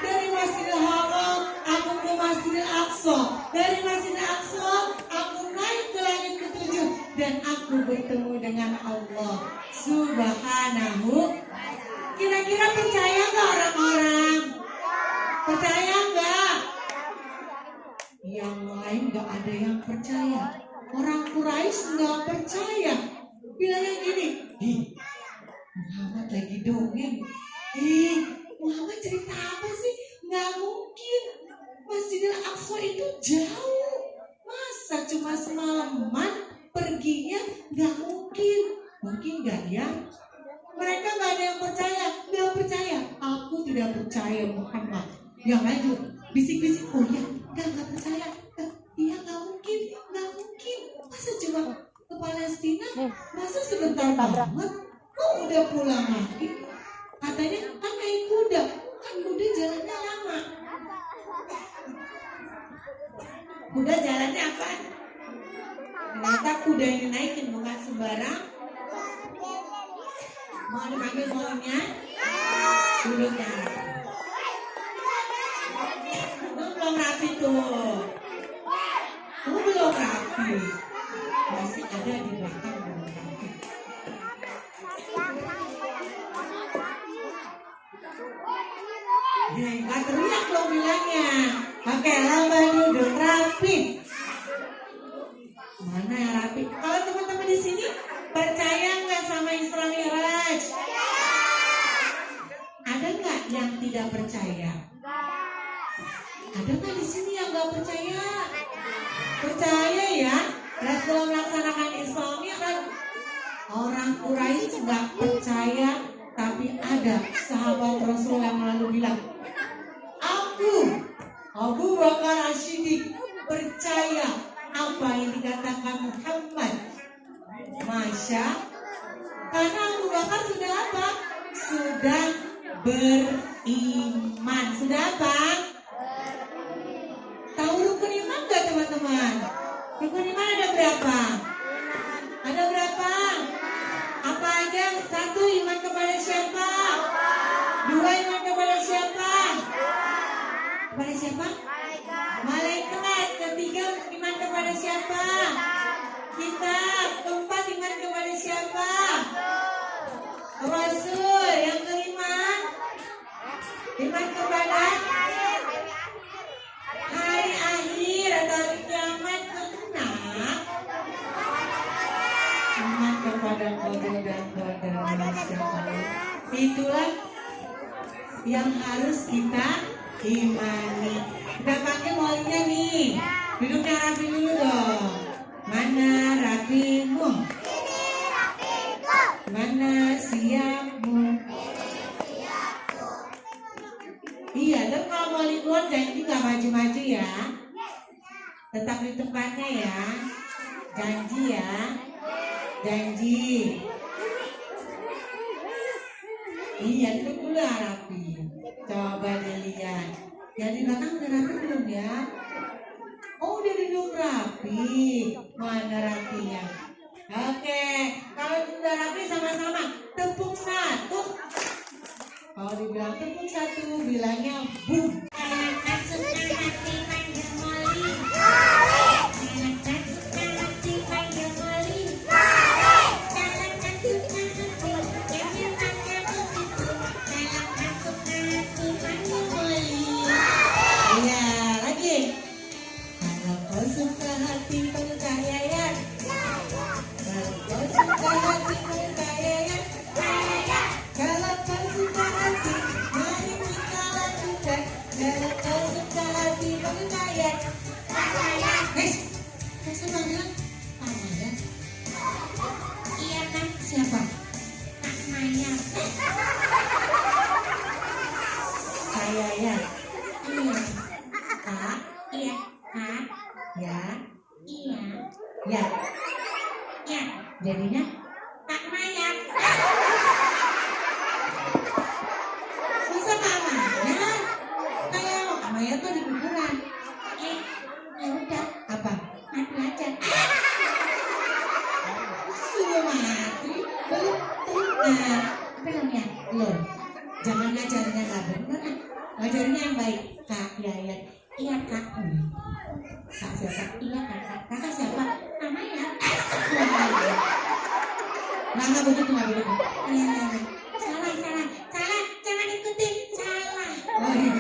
Dari Masjidil Haram aku ke Masjidil Aqsa. Dari Masjidil Aqsa aku naik ke langit ke-7 dan aku bertemu dengan Allah Subhanahu. Kira-kira percaya nggak orang-orang? Percaya nggak? Yang lain nggak ada yang percaya. Orang Quraisy nggak percaya. Bilangnya gini, Muhammad lagi dongeng. Muhammad cerita apa sih? Nggak mungkin. Masjidil Aqsa itu jauh. Masa cuma semalaman perginya? Nggak mungkin. Mungkin nggak ya? Mereka nggak ada yang percaya. Nggak percaya. Aku tidak percaya Muhammad. Yang lain juga bisik-bisik. Oh ya, nggak percaya. Iya nggak mungkin. Nggak mungkin. Masa cuma ke Palestina? Masa sebentar banget? Kok udah pulang lagi? Katanya kan naik kuda. Kan kuda jalannya lama. Kuda jalannya apa? Ternyata kuda yang dinaikin bukan sembarang. Mau dipanggil maunya? Duduknya. Lu belum rapi tuh. Lu belum rapi. Masih ada di belakang belum rapi. Ya, nggak teriak dong bilangnya. Oke, lomba duduk rapi. Mana yang rapi? Kalau teman-teman di sini percaya nggak sama Isra Mi'raj? Ada nggak yang tidak percaya? Ada nggak di sini yang nggak percaya? Percaya ya? Rasul melaksanakan Isra Mi'raj. Orang Quraisy nggak percaya, tapi ada sahabat Rasul yang lalu bilang, aku Abu Bakar As-Siddiq percaya apa yang dikatakan Muhammad. Masya, karena Abu Bakar sudah apa? Sudah beriman. Sudah apa? Tahu rukun iman gak teman-teman? Rukun iman ada berapa? Ada berapa? Apa aja? Satu, iman kepada siapa? Dua, iman kepada siapa? Kepada siapa? Malaikat. Ketiga, iman kepada siapa? Kitab. Keempat, iman kepada siapa? Rasul. Yang kelima, iman kepada hari akhir atau hari kiamat. Keenam, iman kepada qadar dan qadar. Masya Allah. Itulah yang harus kita imani. Kita pakai maunya nih. Duduknya rapi dulu dong. Mana rapimu? Mana siapmu? Iya, dan kalau mau keluar janji gak maju-maju ya. Tetap di tempatnya ya. Janji ya. Janji. Iya, duduk dulu ya rapi. Coba dilihat. Yang di belakang udah rapi belum ya? Oh, udah duduk rapi. Mana rapinya? Oke, kalau sudah rapi sama-sama tepuk satu. Kalau dibilang tepuk satu, bilangnya boom. Siapa? Kak Maya. Saya ya. Iya. Kak. Iya. Kak. Ya. Iya. Ya. Ya. Jadinya Kak Maya. Masa Kak Maya? Kayak Kak Maya tuh di kuburan. Ya udah. Apa? Mati aja. Sudah mati. Belum. Belum ya? Belum. Jangan ngajarinnya nggak benar. Ngajarinnya yang baik. Kak, ya. Iya kak. Kak siapa? Iya kakak. Kakak siapa? Namanya. Nah, nggak begitu. Iya. Salah. Jangan ikutin. Salah. Oh iya.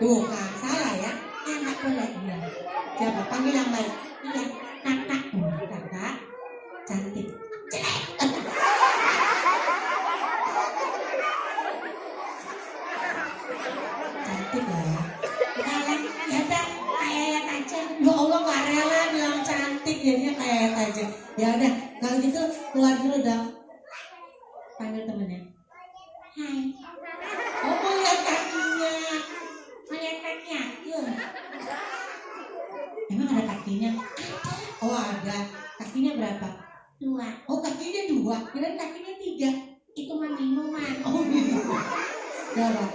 Tuh kak, salah ya? Ya nggak boleh. Iya. Siapa? Panggil yang baik. Iya. Kakak. Kakak. Cantik. Cantik ya. Ya udah kayak aja. Ya Allah nggak rela bilang cantik jadinya kayak aja. Ya udah kalau gitu keluar dulu dong. Panggil temennya. Hai. Oh mau lihat kakinya. Mau lihat kakinya? Yuk. Emang ada kakinya? Oh ada. Kakinya berapa? 2. Oh kakinya 2. Kirain kakinya 3. Itu mah minuman. Oh minuman. Coba.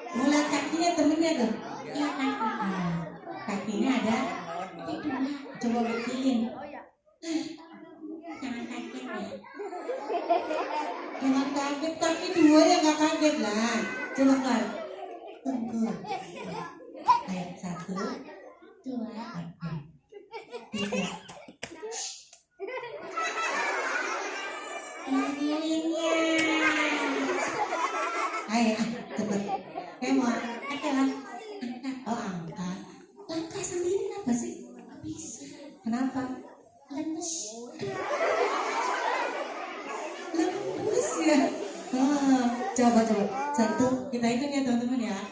Mau lihat kakinya temennya tuh. Iya kakinya. Kakinya ada 2. Coba buktiin. Jangan kaget ya. Jangan kaget. Kaki 2 ya gak kaget lah. Coba kan. Tunggu. Ayo 1, 2, 3. Ayo cepet. Kayak mau kita hitung ya teman-teman ya. 1.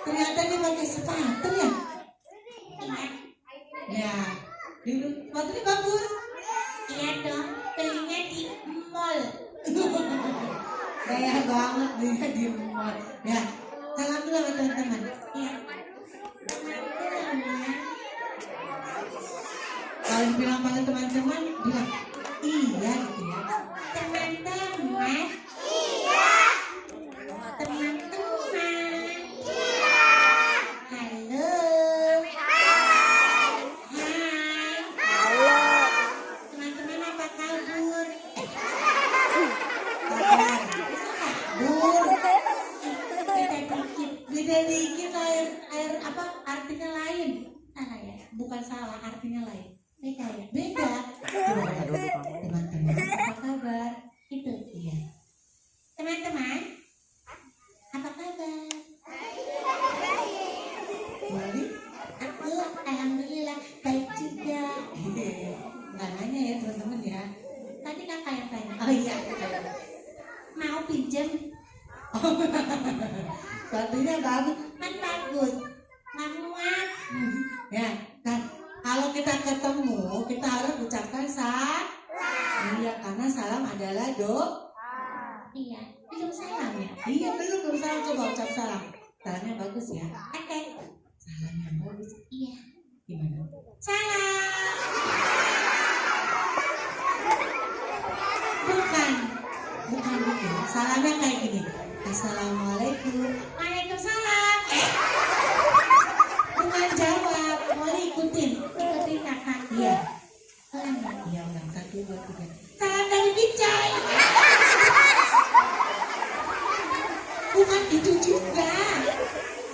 Ternyata dia pakai sepatu ya. Ya, sepatunya bagus. Iya dong, belinya di mall. Gaya banget belinya di mall. Ya, salam dulu sama teman-teman. Ya. Kalau bilang pada teman-teman, bilang iya gitu ya. Teman-teman. Iya. Teman-teman. Iya. Halo. Hai. Halo. Teman-teman apa kabar? Beda dikit air apa artinya lain. Salah ya? Bukan salah, artinya lain. Beda ya? Beda. Teman-teman, apa kabar? Itu iya. Teman-teman, apa kabar? Wali, aku alhamdulillah baik juga. Nggak nanya ya teman-teman ya. Tadi kakak yang tanya. Oh iya. Mau pinjam? Sepatunya bagus, kan bagus. Nggak muat. Ya, kan kalau kita ketemu, kita harus ucapkan salam. Iya, karena salam adalah Iya, belum salam ya? Iya, belum salam. Coba ucap salam. Salamnya bagus ya. Oke. Salam yang bagus. Iya. Gimana? Salam. Bukan gitu. Salamnya kayak gini. Assalamualaikum. Waalaikumsalam. Bukan jawab, mau ikutin kakak. Iya. Iya, ulang 1, 2, 3. Salam dari Bicai. Bukan itu juga.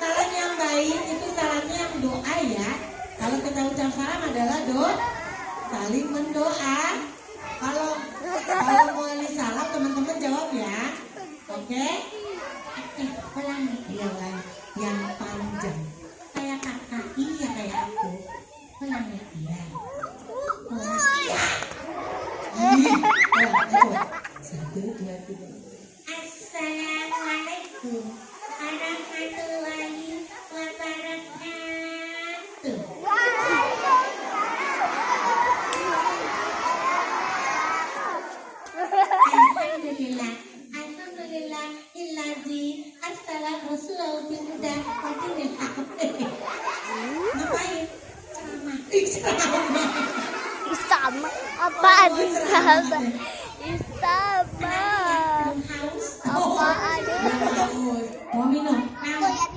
Salam yang baik itu salamnya yang doa ya. Kalau kita ucap salam adalah saling mendoa. Kalau mau salam teman-teman jawab ya. Oke? Ulang. Iya, ulang. Yang panjang. Kayak kakak. Iya, kayak aku. Ulang ya. Iya. Iya. Coba. 1, 2, 3. Assalamualaikum warahmatullahi wabarakatuh. Alhamdulillah illadzi arsala rasulahu bil huda wa dinil haq. Ngapain? Ceramah. Sama apaan sama? Sama apaan? Mau minum?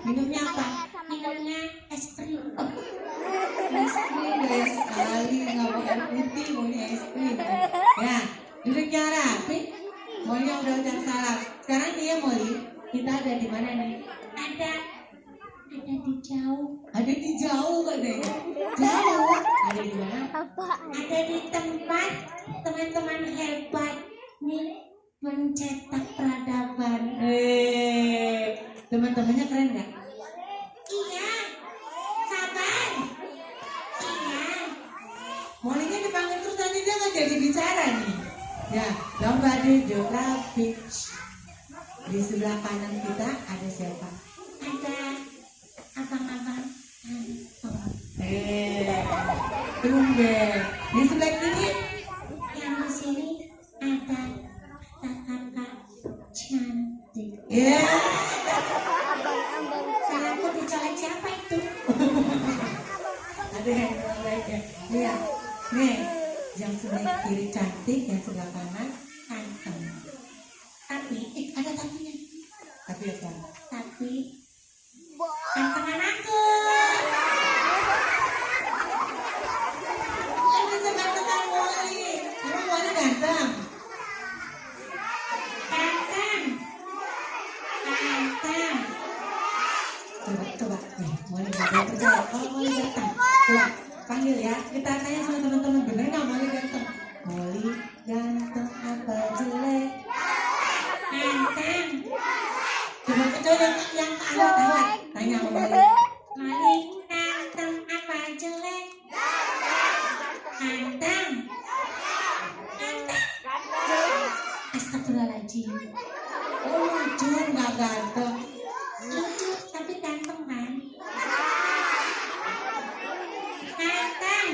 Minumnya apa? Minumnya es krim. Es krim guys, sekali nggak mau air putih, maunya es krim. Ya, duduknya rapi. Maunya udah ucap salam. Sekarang dia Molly, kita ada di mana nih? Ada di jauh. Ada di jauh katanya. Jauh. Ada di mana? Ada di tempat teman-teman hebat nih mencetak peradaban. Teman-temannya keren nggak? Iya. Sabar. Iya. Mollynya dipanggil terus nanti dia nggak jadi bicara nih. Ya, lomba di geografi. Di sebelah kanan kita ada siapa? Ada abang-abang. Tumben. Di sebelah kiri yang di sini ada kakak cantik. Ya. Salahku dicolek siapa itu? Ada yang baiknya. Lihat. Nih, yang sebelah kiri cantik, yang sebelah kanan ganteng. Tapi, ada tapinya. Tapi apa? Tapi gantengan aku. Yang bisa gantengan Molly. Emang Molly ganteng? Ganteng. Coba. Molly ganteng. Coba, kalau Molly ganteng. Coba, panggil ya. Kita tanya sama teman-teman, bener nggak Molly ganteng? Molly ganteng apa jelek? Ganteng. Coba yang awal tanya sama Molly. Molly ganteng apa jelek? Ganteng. Astagfirullahaladzim. Oh lucu, nggak ganteng. Lucu tapi ganteng kan? Ganteng.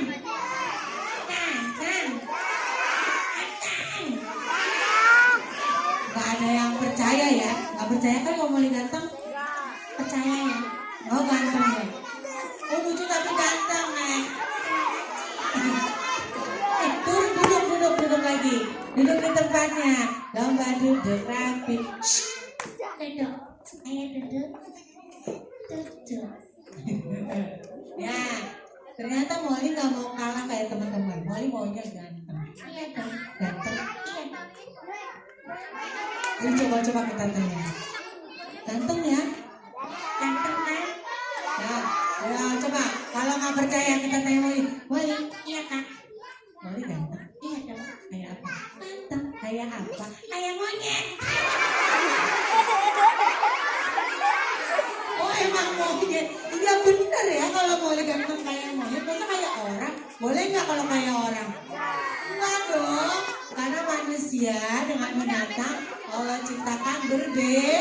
Ganteng. Ganteng. Nggak ada yang percaya ya? Nggak percaya kan kalau Molly ganteng? Percaya ya? Oh ganteng ya? Oh lucu tapi ganteng Nek. Turun, duduk lagi. Duduk di tempatnya. Lomba duduk rapi. Duduk. Ayo duduk. Duduk. Ya, ternyata Molly nggak mau kalah kayak teman-teman. Molly maunya ganteng. Iya dong. Ganteng. Iya dong. Ini coba kita tanya. Ganteng ya? Ganteng kan? Ya, coba. Kalau nggak percaya kita tanya Molly. Molly, Iya kan? Molly ganteng. Iya dong. Kayak apa? Ganteng. Kayak apa? Kayak monyet. Oh emang monyet. Iya bener ya kalau Molly ganteng kayak monyet. Masa kayak orang? Boleh nggak kalau kayak orang? Enggak dong. Karena manusia dengan binatang Allah ciptakan berbeda.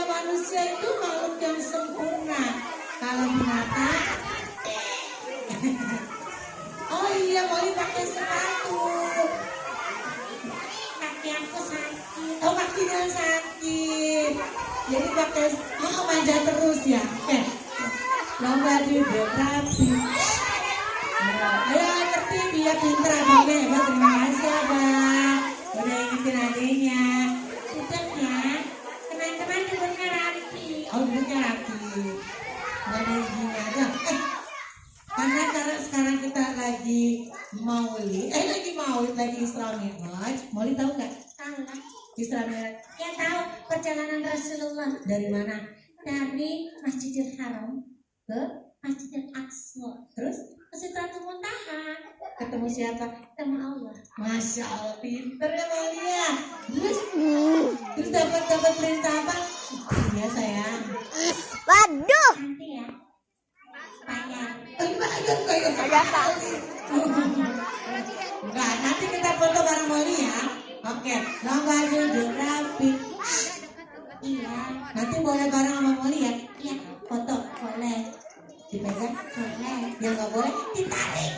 Manusia itu makhluk yang sempurna. Kalau binatang oh iya Molly pakai sepatu. Kaki aku sakit. Oh kakinya sakit. Jadi pakai manja terus ya. Oke. Lomba duduk rapi. Ayo tertib ya pinter abangnya hebat. Terima kasih abang. Udah ingetin adiknya. Duduk ya. Teman-teman duduknya rapi. Oh duduknya rapi. Gak ada gini aja. Karena sekarang kita lagi maulid, lagi Isra Mi'raj. Molly tahu nggak Tahu lah. Isra Mi'raj Ya tahu perjalanan Rasulullah dari mana? dari Masjidil Haram Ke Masjidil Aqsa terus ke Sidratul Muntaha, ketemu siapa? ketemu Allah. Masya Allah, pinter ya Molly ya. Terus dapat perintah apa? Iya sayang. Waduh. Nanti ya bayar. Bayar kayak sekali. Enggak, nanti kita foto bareng Molly ya. Oke, lomba duduk rapi. Iya. Nanti boleh bareng sama Molly ya. Iya. Foto boleh. Dipegang Boleh. yang nggak boleh ditarik.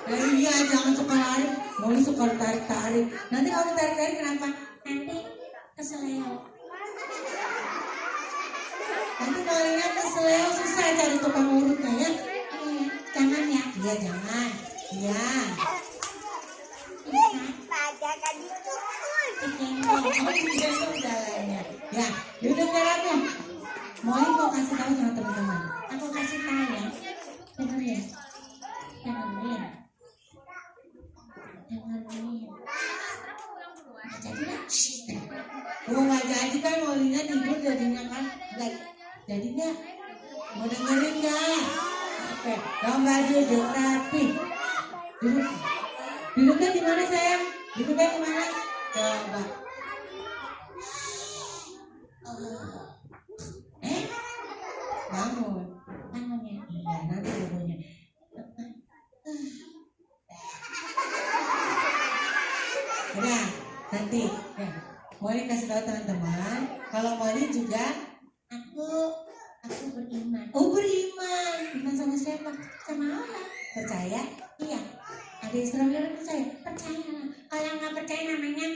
Iya, jangan suka lari. Molly suka tarik. Nanti kalau ditarik kenapa? Nanti keseleo. Nanti Molly-nya keseleo susah cari tukang urutnya ya. Jangan ya. Iya jangan. Iya. Bisa. Oh, jalannya. Ya, duduk jalannya. Molly mau kasih tahu sama teman-teman. Aku kasih tahu ya. Dengerin. Nggak jadi lah. Oh nggak jadi kan Molly-nya tidur jadinya kan. Nggak jadinya. Mau dengerin nggak? Oke, lomba duduk rapi. Duduknya di mana sayang? Duduknya di mana? Coba. Bangun. Bangun ya. Iya, nanti bobonya. Udah, nanti. Ya. Molly kasih tahu teman-teman. Kalau Molly juga, Aku beriman. oh beriman. Iman sama siapa? Sama Allah. Percaya? Iya. Ada Islam yang percaya? Percaya. Kalau nggak percaya namanya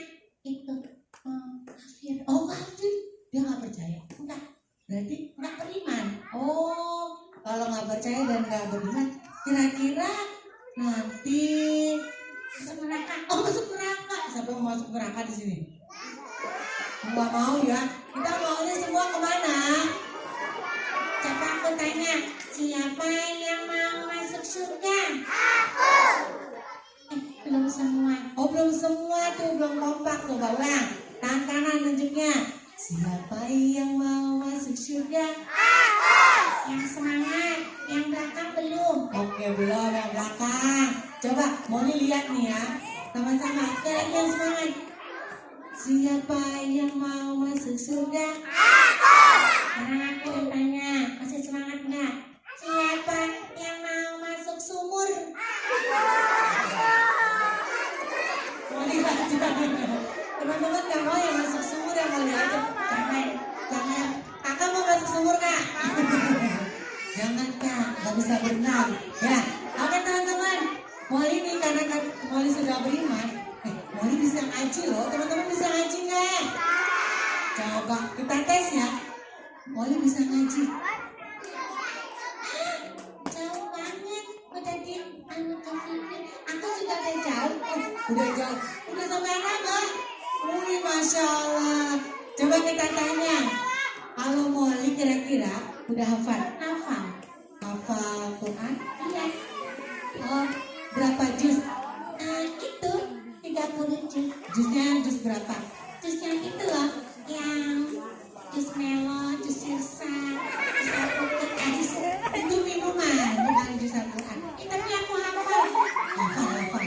itu kafir. Oh kafir. Dia nggak percaya. Enggak. Berarti nggak beriman. Oh, kalau nggak percaya dan nggak beriman, kira-kira nanti Masuk neraka. oh masuk neraka. Siapa mau masuk neraka di sini? Nggak mau ya. Kita maunya semua kemana? Coba aku tanya, siapa yang mau masuk surga? Belum semua. Oh belum semua tuh, belum kompak tuh. Ulang. Tangan kanan nunjuknya. Siapa yang mau masuk surga? Yang semangat, yang belakang belum. Oke belum, yang belakang. Coba mau lihat nih ya. Sama-sama. Sekali lagi yang semangat. Siapa yang mau masuk surga? Sekarang aku yang tanya, masih semangat nggak? Siapa yang mau masuk sumur? Mau lihat Teman-teman nggak mau yang masuk sumur yang mau aja. Jangan. Kakak mau masuk sumur kak? Jangan kak, nggak bisa berenang. Ya, oke teman-teman. Molly nih karena Molly sudah beriman. Molly bisa ngaji loh. Teman-teman bisa ngaji nggak? Coba kita tes ya. Molly bisa ngaji. Jauh banget. Udah di aku juga udah jauh. Udah jauh. Udah sampai mana? Wih, Masya Allah. Coba kita tanya. Kalau Molly kira-kira udah hafal? Hafal Quran? Iya. Oh, berapa juz? Itu 30 juz. Juz berapa? Juz yang itu loh. Yang juz melon, juz sirsa, juz alpukat. Itu minuman, bukan juz Al-Quran. Tapi aku hafal. Hafal.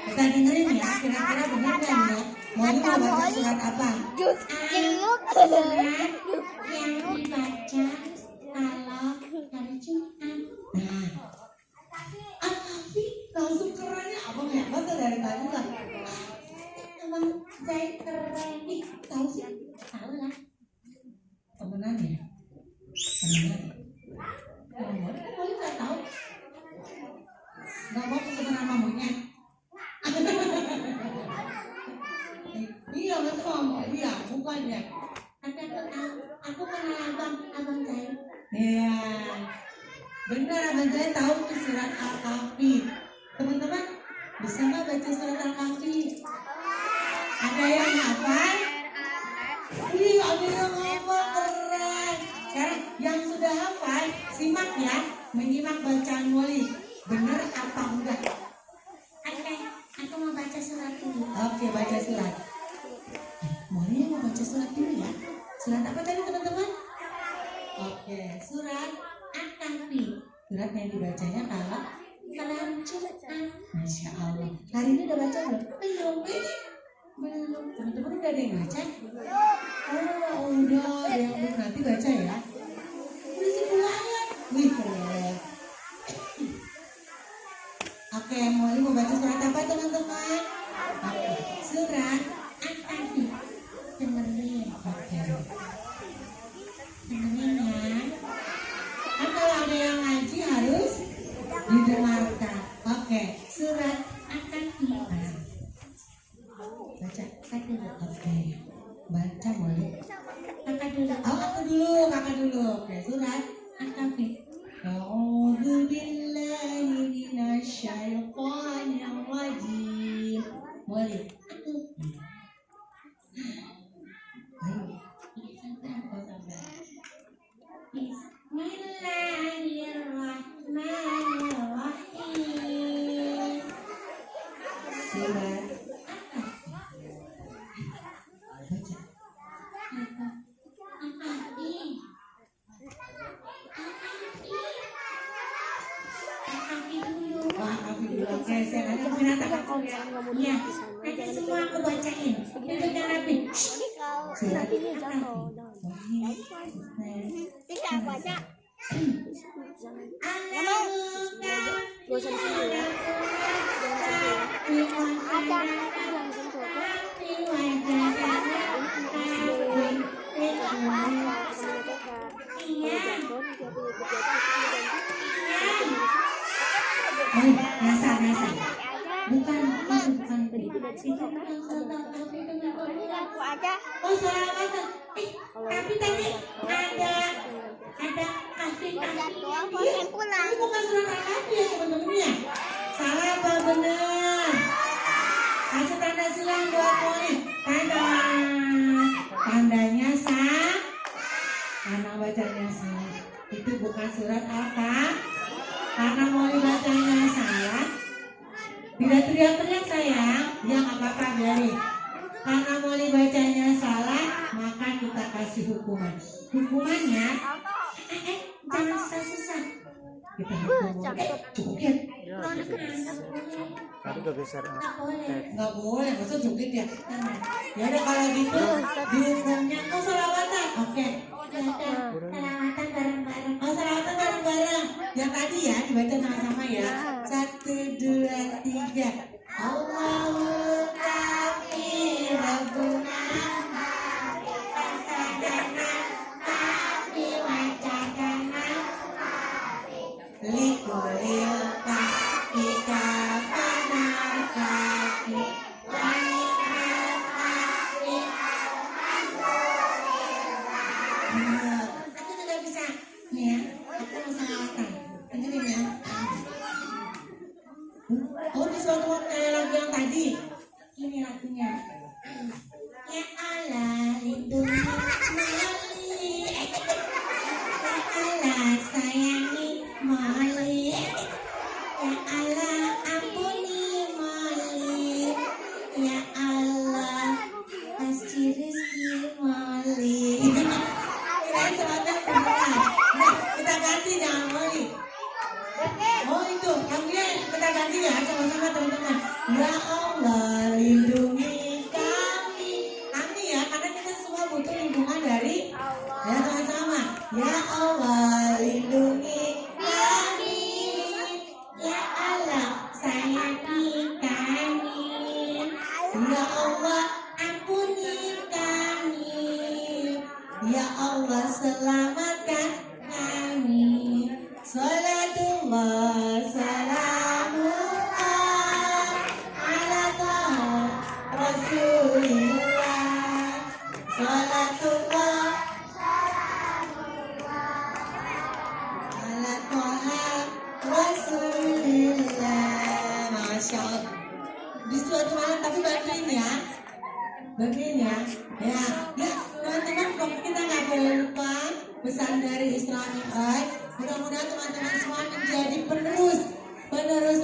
Kita dengerin ya, kira-kira benar kan ya? Molly mau baca surat apa? Surat yang dibaca kalau hari Jumat. Nah, tapi langsung kerennya abang hebat tuh dari tadi lah. Abang saya keren. Tahu sih? Tahu lah. Temenan ya? Temenan. Molly nggak tahu. Nggak mau temenan sama monyet. Iya betul, iya bukan ya. Aku kenal abang saya. Iya, benar abang saya tahu surat Al-Kahfi. Teman-teman bisa nggak baca surat Al-Kahfi? Ada yang hafal? Wih, ada yang hafal, keren. Sekarang yang sudah hafal, simak ya, menyimak bacaan Molly. Benar apa enggak? Aku mau baca surat dulu. Oke, baca surat. Molly mau baca surat dulu ya. Surat apa tadi teman-teman? Oke, surat Al-Kahfi. Surat yang dibacanya kalau Jumat. Masya Allah. Hari ini udah baca belum? Belum. Teman-teman udah ada yang baca? Oh, udah. Ada yang belum nanti baca ya. Udah sebulangan. Wih, keren. Oke, Molly mau baca surat apa teman-teman? Oke, surat Al-Kahfi. Dengerin. Oke. Dengerin ya. Kan kalau ada yang ngaji harus didengarkan. Oke, surat Al-Kahfi. Baca dulu. Oke. Baca Molly. Kakak dulu. Oke, surat Al-Kahfi. A'udzu billahi minasyaitonir rajim. Molly. Bismillahirrahmanirrahim. Surat Oke, saya ada binatang. Iya, nanti semua aku bacain. Duduk yang rapi. Surat Nasa. Bukan. Oh, salawatan. Tapi tadi ada kahfi. Ini bukan surat Al-Kahfi ya teman-teman ya. Salah apa benar? Kasih tanda silang buat Molly. Tandanya sah. Anak bacanya salah. Itu bukan surat Al-Kahfi. Karena Molly bacanya salah. Tidak teriak-teriak sayang. Ya nggak apa-apa biarin. Karena Molly bacanya salah, maka kita kasih hukuman. Hukumannya, jangan susah-susah. Kita hukum. Joget. Tadi kegeser. Nggak boleh, masa joget ya? Ya udah kalau gitu, dihukumnya salawatan. Oke. Salawatan bareng-bareng. Salawatan bareng-bareng. Yang tadi ya dibaca sama-sama ya. 1, 2, 3. Allahu Akbar. Ini lagunya. Ya Allah lindungi Molly. Ya Allah sayangi Molly. Ya Allah ampuni Molly. Ya Allah kasih rezeki Molly. Kirain ternyata beneran. Nah, kita ganti jangan Molly. Oh itu, lagunya kita ganti ya sama-sama teman-teman. Ya Allah lindungi kami. Kami ya, karena kita semua butuh lindungan dari Allah. Ya sama-sama. Ya Allah lindungi kami. Ya Allah sayangi kami. Ya Allah ampuni kami. Ya Allah selamatkan kami. Salatullah salamullah ala taha Rasulillah. Salatullah ala taha Rasulillah. Masya Allah. Di suatu malam tapi bantuin ya. Bantuin ya. Ya, ya teman-teman pokoknya kita nggak boleh lupa pesan dari Islamic Eye. Mudah-mudahan teman-teman semua menjadi penerus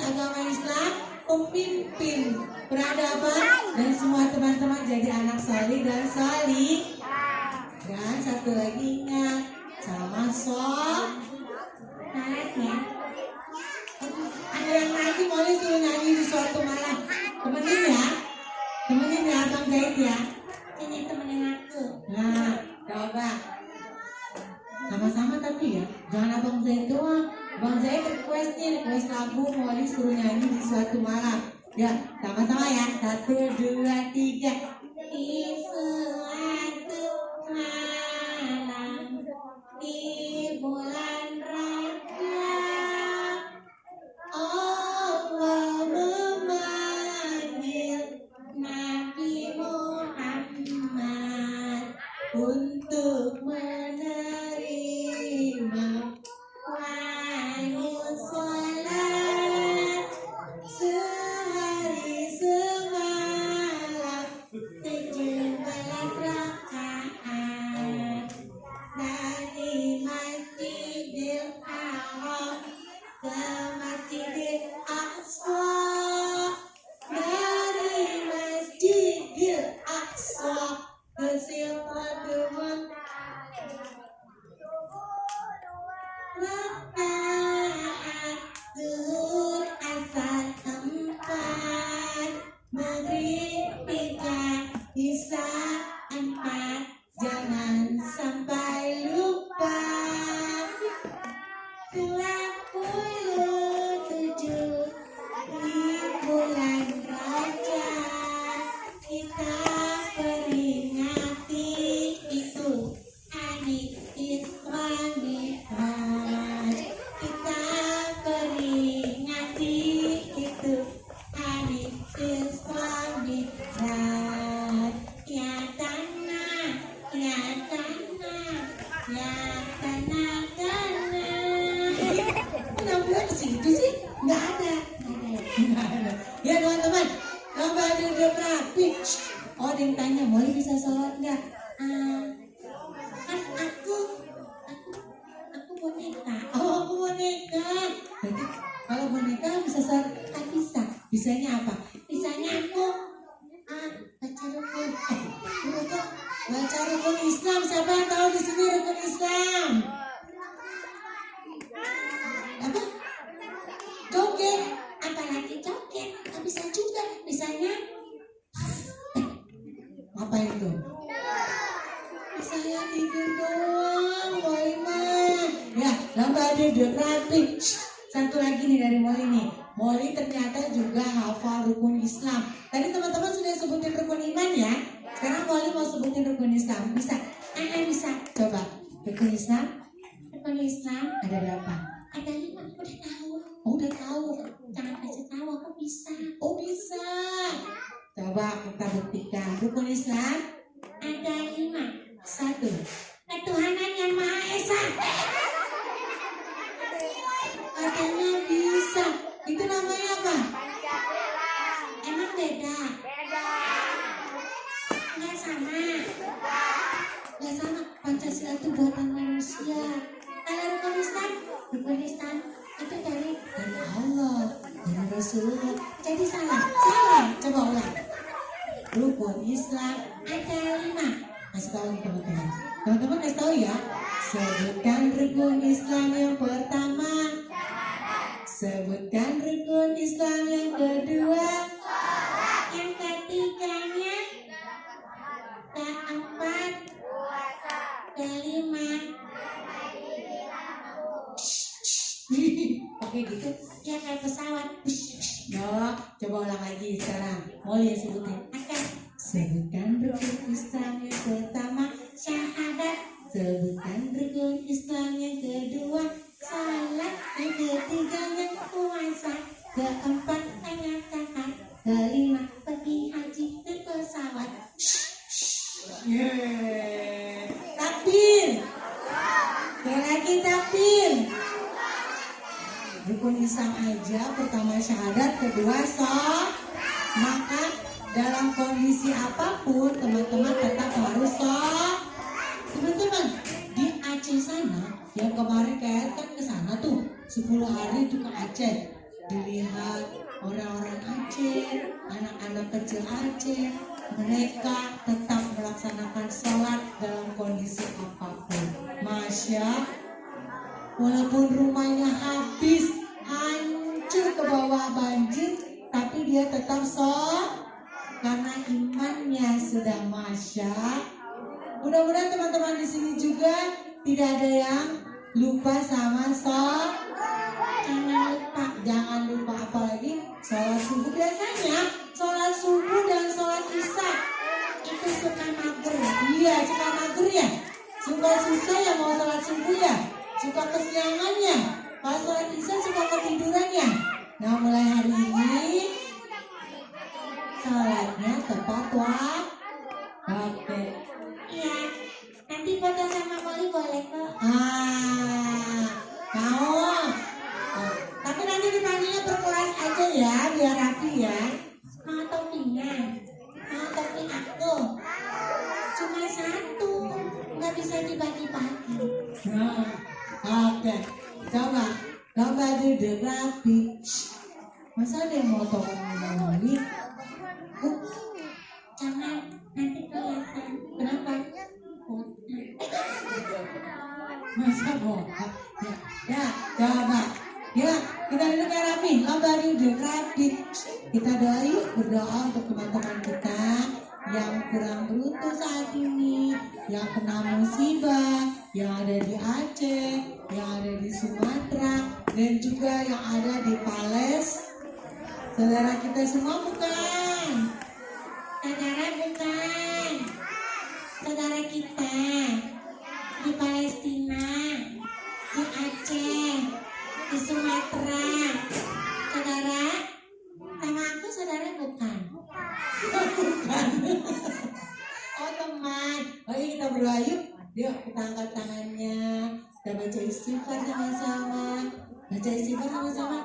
agama Islam, pemimpin peradaban, dan semua teman-teman jadi anak salih dan salih. Dan satu lagi ingat sama ya. Ada yang nanti boleh suruh nyanyi di suatu malam. Temenin ya Bang Zaid ya. Ini temenin aku. Nah, coba. Sama-sama tapi ya, jangan Abang Zaid doang. Bang Zaid request lagu mau disuruh nyanyi di suatu malam. Ya, sama-sama ya. 1, 2, 3. Di suatu malam di bulan Rajab, Allah memanggil Nabi Muhammad untuk menerima wahyu salat sehari semalam 17 rakaat dari Masjidil Haram ke Masjidil Aqsa, dari Masjidil Aqsa ke Sidratul Rakaat zuhur asar 4, maghrib 3, isya 4. Jangan sampai lupa 27 di bulan Rajab kita peringati itu hari Isra Mi'raj. Kita peringati itu hari Isra Mi'raj. Ya tanah, ya tanah, ya tanah, tanah. Kenapa di situ sih? Nggak ada. Ya teman-teman, coba duduk rapi. Oh, ada yang tanya, Molly bisa sholat nggak? Kan aku boneka. Oh, aku boneka. Berarti kalau boneka bisa sholat? Kan bisa. Bisanya apa? Bisanya aku baca rukun. Baca rukun Islam. Siapa yang tahu di sini rukun Islam? Apa? Joget. Apalagi joget. Nggak bisa juga. Bisanya apa itu? Saya tidur doang, Molly mah. Ya, lomba duduk rapi. Satu lagi nih dari Molly nih. Molly ternyata juga hafal rukun Islam. Tadi teman-teman sudah sebutin rukun iman ya. Sekarang Molly mau sebutin rukun Islam. Bisa? Bisa. Coba. Rukun Islam. Rukun Islam ada berapa? Ada 5. Udah tahu. Oh, udah tahu. Jangan kasih tahu. Aku bisa. Oh, bisa. Coba kita buktikan. Rukun Islam ada 5. 1. Ketuhanan yang Maha Esa. Katanya bisa. Itu namanya apa? Emang beda? Beda. sama? Nggak sama. Pancasila itu buatan manusia. Kalau rukun Islam itu dari Allah, dari Rasulullah. Jadi salah. Coba ulang. Rukun Islam ada 5. Kasih tahu teman-teman. Teman-teman kasih tahu ya. Sebutkan rukun Islam yang pertama. Sebutkan rukun Islam yang kedua. Yang ketiganya. Keempat. Kelima. Oke gitu. Ya kayak pesawat. No, coba ulang lagi sekarang. Mau ya sebutin. Akan. Sebutkan rukun Islam yang pertama. Syahadat. Sebutkan rukun Islam yang kedua. Salat. Yang ketiganya puasa. Keempat tanya zakat. Kelima pergi haji dan pesawat. Yeay. Takbir. Sekali lagi takbir. Rukun Islam aja pertama syahadat, kedua maka dalam kondisi apapun teman-teman tetap harus teman-teman di Aceh sana yang kemarin kayak kan ke sana tuh 10 hari tuh ke Aceh, dilihat orang-orang Aceh, anak-anak kecil Aceh, mereka tetap melaksanakan sholat dalam kondisi apapun. Walaupun rumahnya habis, hancur ke bawah banjir, tapi dia tetap karena imannya sudah Mudah-mudahan teman-teman di sini juga tidak ada yang lupa sama Jangan lupa apalagi sholat subuh. Biasanya sholat subuh dan sholat isya itu suka mager. Iya, suka mager ya. Suka susah ya mau sholat subuh ya. Suka kesiangan ya. Kalau sholat isya suka ketiduran ya. Nah mulai hari ini sholatnya tepat waktu. Iya. Nanti foto sama Molly boleh kok. Mau. Tapi nanti dipanggilnya per kelas aja ya, biar rapi ya. Mau toppingnya? Mau topping aku? Cuma 1, nggak bisa dibagi-bagi. Oke, coba duduk rapi. Masa ada yang mau topping? Jangan, nanti kelihatan. Kenapa? Masa bohong? Ya, coba. Ya, kita duduk rapi. Lomba duduk rapi. Kita berdoa untuk teman-teman kita yang kurang beruntung saat ini, yang kena musibah, yang ada di Aceh, yang ada di Sumatera, dan juga yang ada di Palestina. Saudara kita semua bukan? Saudara bukan? Saudara kita di Palestina, di Aceh, di Sumatera. Saudara, sama aku saudara bukan? Bukan. Oh teman. Oke kita berdoa yuk. Yuk kita angkat tangannya. Kita baca istighfar sama-sama. Baca istighfar sama-sama.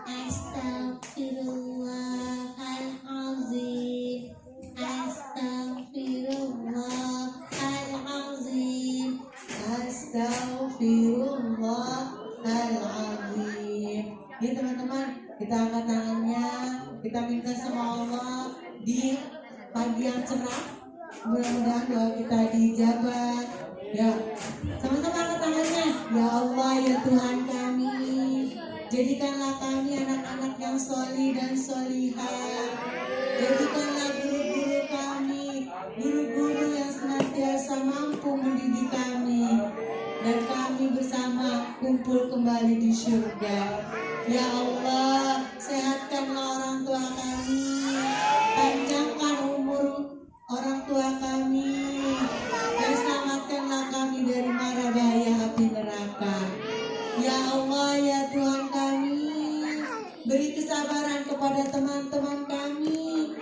Astaghfirullahalazim. Astaghfirullahalazim. Astaghfirullahalazim. Ya teman-teman, kita angkat tangannya, kita minta sama Allah di pagi yang cerah. Mudah-mudahan doa kita dijabah. Ya, sama-sama angkat tangannya. Ya Allah, ya Tuhan kami, jadikanlah kami anak-anak yang sholih dan sholihah. Jadikanlah guru-guru kami, guru-guru yang senantiasa mampu mendidik kami, dan kami bersama kumpul kembali di surga. Ya Allah, sehatkanlah orang tua kami, panjangkan umur orang tua kami, dan selamatkanlah kami dari mara bahaya api neraka. Ya Allah, ya Tuhan kami, beri kesabaran kepada teman-teman kami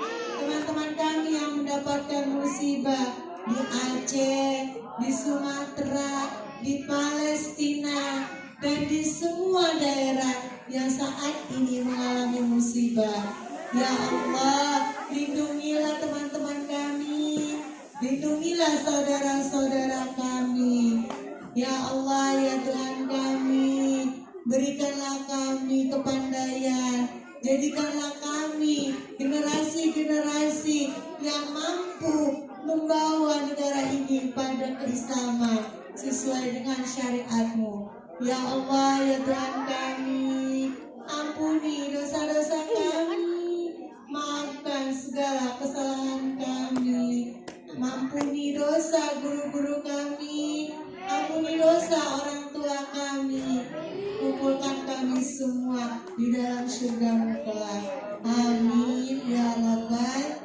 yang mendapatkan musibah di Aceh, di Sumatera, di Palestina, dan di semua daerah yang saat ini mengalami musibah. Ya Allah, lindungilah teman-teman kami di Lindungilah saudara-saudara kami. Ya Allah, ya Tuhan kami, berikanlah kami kepandaian. Jadikanlah kami generasi-generasi yang mampu membawa negara ini pada keislaman sesuai dengan syariat-Mu. Ya Allah, ya Tuhan kami, ampuni dosa-dosa kami, maafkan segala kesalahan kami, ampuni dosa guru-guru kami, ampuni dosa orang tua kami, kumpulkan kami semua di dalam surga-Mu kelak. Amin ya Rabbal.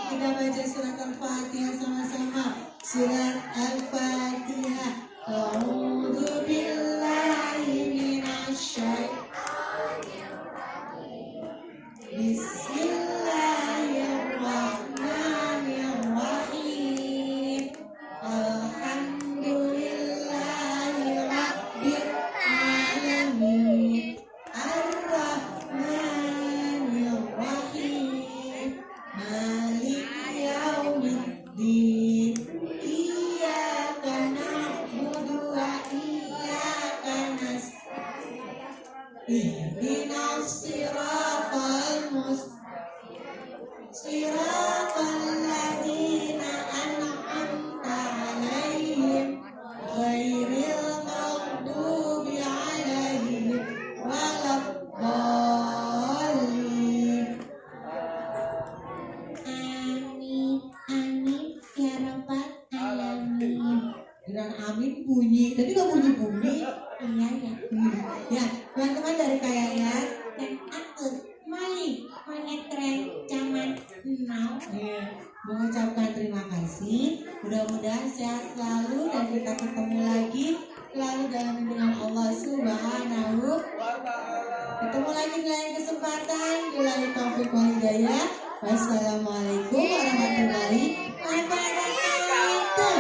Kita baca surat Al-Fatihah sama-sama. Surat Al-Fatihah. A'udzu billahi minasyaitonir rajim. Bismillahirrahmanirrahim. Alhamdulillahi rabbil alamin. Ar-Rahmanir-Rahim. Malik yaumiddin. Iyyaka na'budu wa iyyaka nasta'in. Ihdinas siratal mustaqim. Siratal ladzina an'amta 'alaihim ghairil maghdubi 'alaihim waladdallin. Amin, amin ya rabbal alamin. Dengan amin bunyi, tadi nggak bunyi-bunyi. Iya ya. Ya, teman-teman dari Kayayat dan aku Mali Monetren Caman Now mengucapkan terima kasih. Mudah-mudahan sehat selalu dan kita ketemu lagi selalu dalam lindungan Allah Subhanahu. Ketemu lagi di lain kesempatan. Billahi taufiq wal hidayah. Wassalamualaikum warahmatullahi wabarakatuh.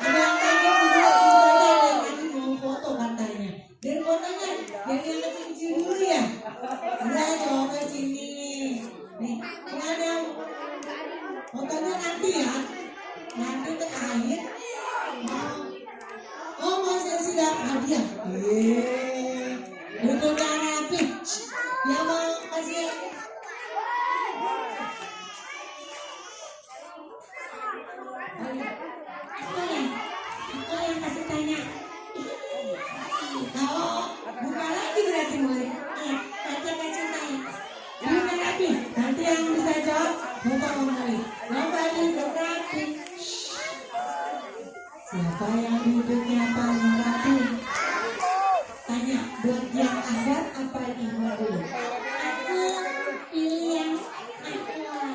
Ada yang lagi mau foto katanya. Dari fotonya yang kecil-kecil dulu ya. Udah coba sini. Nih, ini ada fotonya nanti ya. Nanti terakhir. Oh, mau siap hadiah. Duduknya rapi. Ya mau kasih. Aku yang kasih tanya. Kalau buka lagi berarti murid. Iya, baca kasih tanya. Duduknya rapi. Nanti yang bisa jawab buka kembali. Lomba duduk rapi. Siapa yang duduknya paling rapi? Tanya, buat yang adat apa iman dulu? Aku pilih yang awal.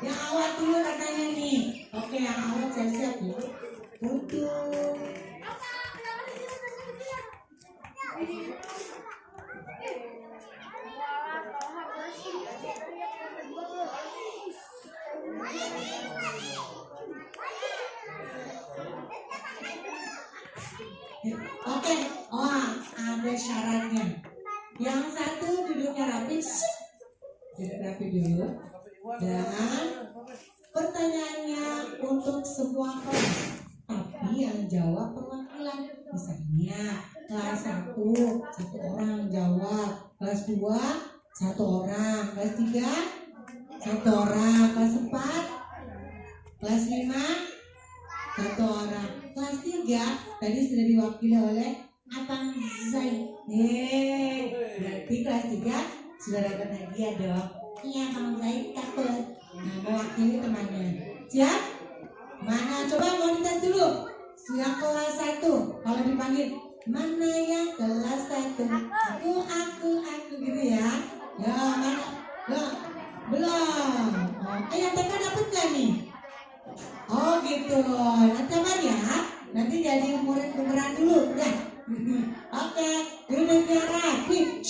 Yang awal dulu katanya nih. Oke, yang awal saya siap ya. Duduk. Oke, ada syaratnya. Yang satu duduknya rapi, duduk rapi dulu. Dan pertanyaannya untuk semua kelas, tapi yang jawab perwakilan. Misalnya kelas 1 satu orang jawab, kelas 2 satu orang, kelas 3 satu orang, kelas 4, kelas 5 satu orang, kelas 3 tadi sudah diwakili oleh Abang Zaid. Berarti kelas 3 sudah dapat hadiah dong. Iya, Abang Zaid takut. Nah, mewakili temannya. Siap? Mana? Coba mau dites dulu. Yang kelas 1 kalau dipanggil, mana yang kelas 1? Aku gitu ya. Ya, mana? Belum. Yang TK dapat gak nih? Oh gitu. Nanti ya. Nanti jadi murid beneran dulu ya. Oke, duduknya rapi.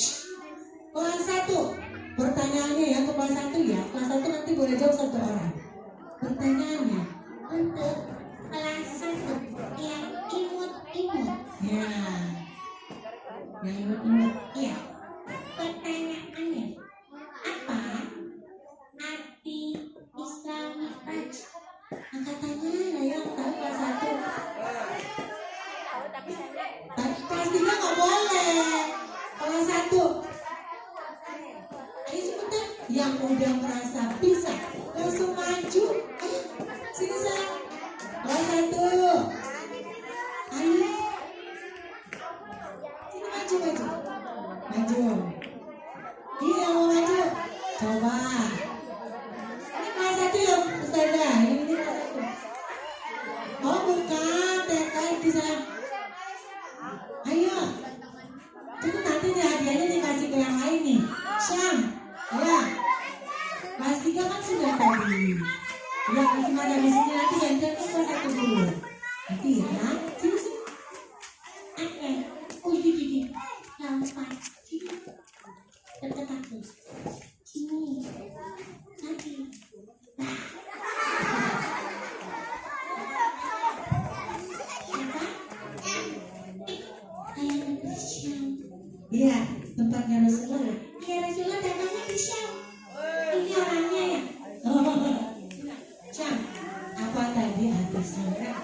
Kelas 1. Pertanyaannya ya ke kelas 1 ya. Kelas 1 nanti boleh jawab satu orang. Pertanyaannya untuk kelas 1 yang imut-imut. Ya. Yang imut-imut. Iya. Pertanyaannya, apa yang udah merasa bisa langsung maju. Ayo, sini sayang. Kelas 1. Ayo. Sini maju. Iya mau maju. Coba. Ini kelas 1 ya Ustazah. Ini kelas 1. Oh bukan, TK itu sayang. Ayo. Itu nanti nih hadiahnya dikasih ke yang lain nih. Syam. Ya. Kelas 3 kan sudah tadi. Ya masih ada di sini nanti gantian ke kelas 1 dulu. Nanti ya. Sini sini. Gigi. Gampang. Sini. Deket aku. Sini. Nanti. Iya, tempatnya Rasulullah. Ya Rasulullah datangnya ke Syam. Ini orangnya ya. Syam, apa tadi hadisnya?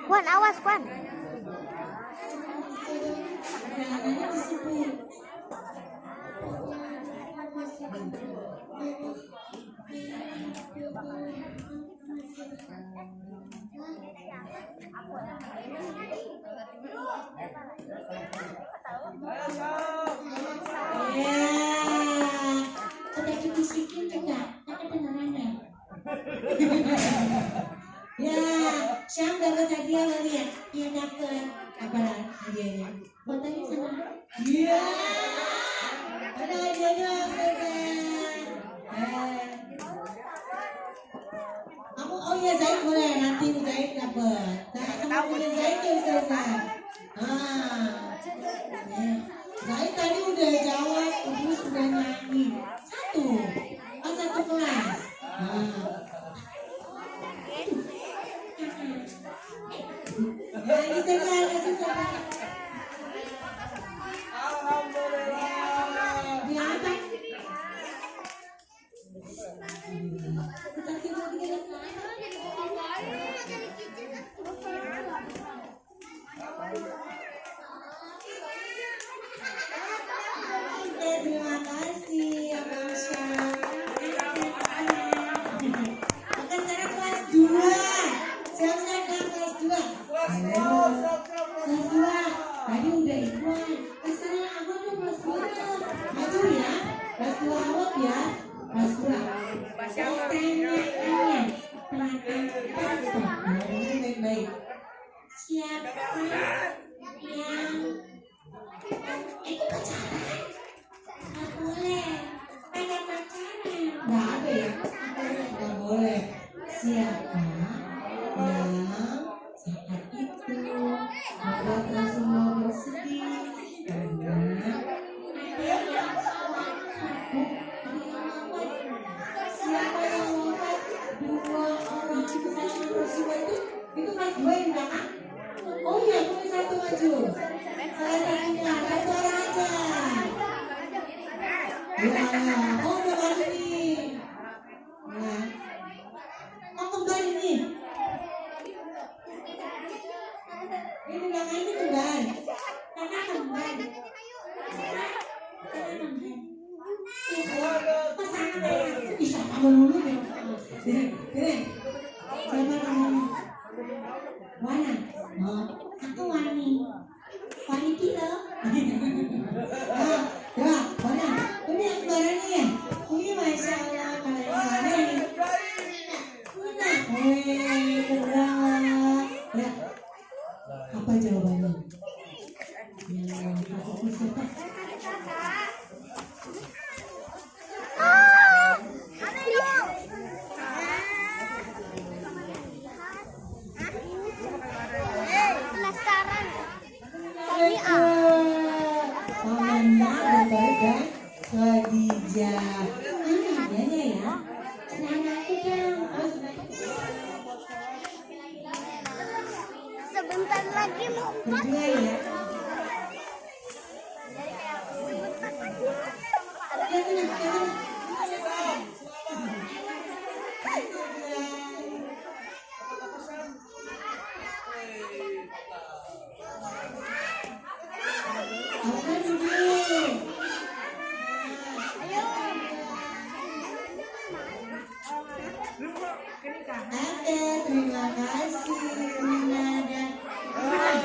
Kwan, awas Kwan. Jalanannya di situ. Udah dibisikin juga. Tapi beneran ya. Ya, Syam dapat hadiah kali ya? Iya dapat. Apa hadiahnya? Fotonya sama. Iya. Ada hadiahnya, kamu oh iya Zaid boleh nanti Zaid dapat. Nah, punya Zaid ya Ustazah. Zaid tadi udah jawab, terus udah nyanyi. Satu kelas. Ya ini Ustazah, kasih Ustazah. Dia apa? Terima kasih Abang Syam. Oke sekarang kelas 2. Siap-siap kelas 2. Halo. Kelas 2. Tadi udah ikut. Sekarang Abang tuh kelas 2. Maju ya. Kelas 2 awak ya. Kelas 2. Tanya baik-baik. Siapa yang itu pacaran? Nggak boleh. Pengen pacaran. Nggak ada ya? Nggak boleh. Siapa yang saat itu membuat Rasulullah bersedih karena siapa yang wafat 2 orang kesayangan Rasulullah itu kelas 2 yang belakang? Oh iya, kelas 1 maju. Salah satunya, 1 orang aja. Ya, oh udah maju nih. Ya. Oh kembali nih. Ini belakang ini kembali. Karena kembar. Bisa kamu dulu ya. Sini. Siapa namanya? Wana. Oh, Aku Wani. Wani Kilo. coba, Wana. Ini yang kembarannya ya? Ini Masya Allah, kalian kemarin. Keren. Ya. Apa jawabannya? Ya, aku siapa? Berdua ya. Ya, tenang, tenang. Abang duduk. Oke, terima kasih Rina dan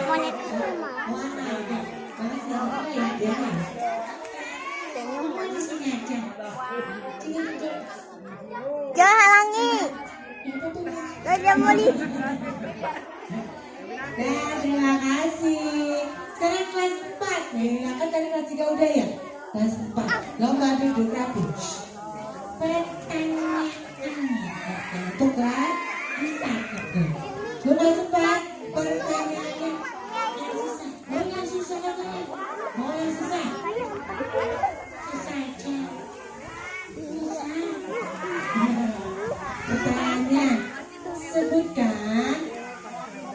Wana. Mana siapa ya dia? Kamu di sini aja. Sini duduk. Jangan halangi. Gak boleh. Dan terima kasih. Sekarang kelas 4. Nah, kan tadi kelas 3 udah ya? Kelas 4. Lomba duduk rapi. Pertanyaan. Untuk kelas 4. Lomba 4. Pertanyaannya yang susah. Mau yang susah katanya? Mau yang susah? Susah aja. Susah. Pertanyaannya, sebutkan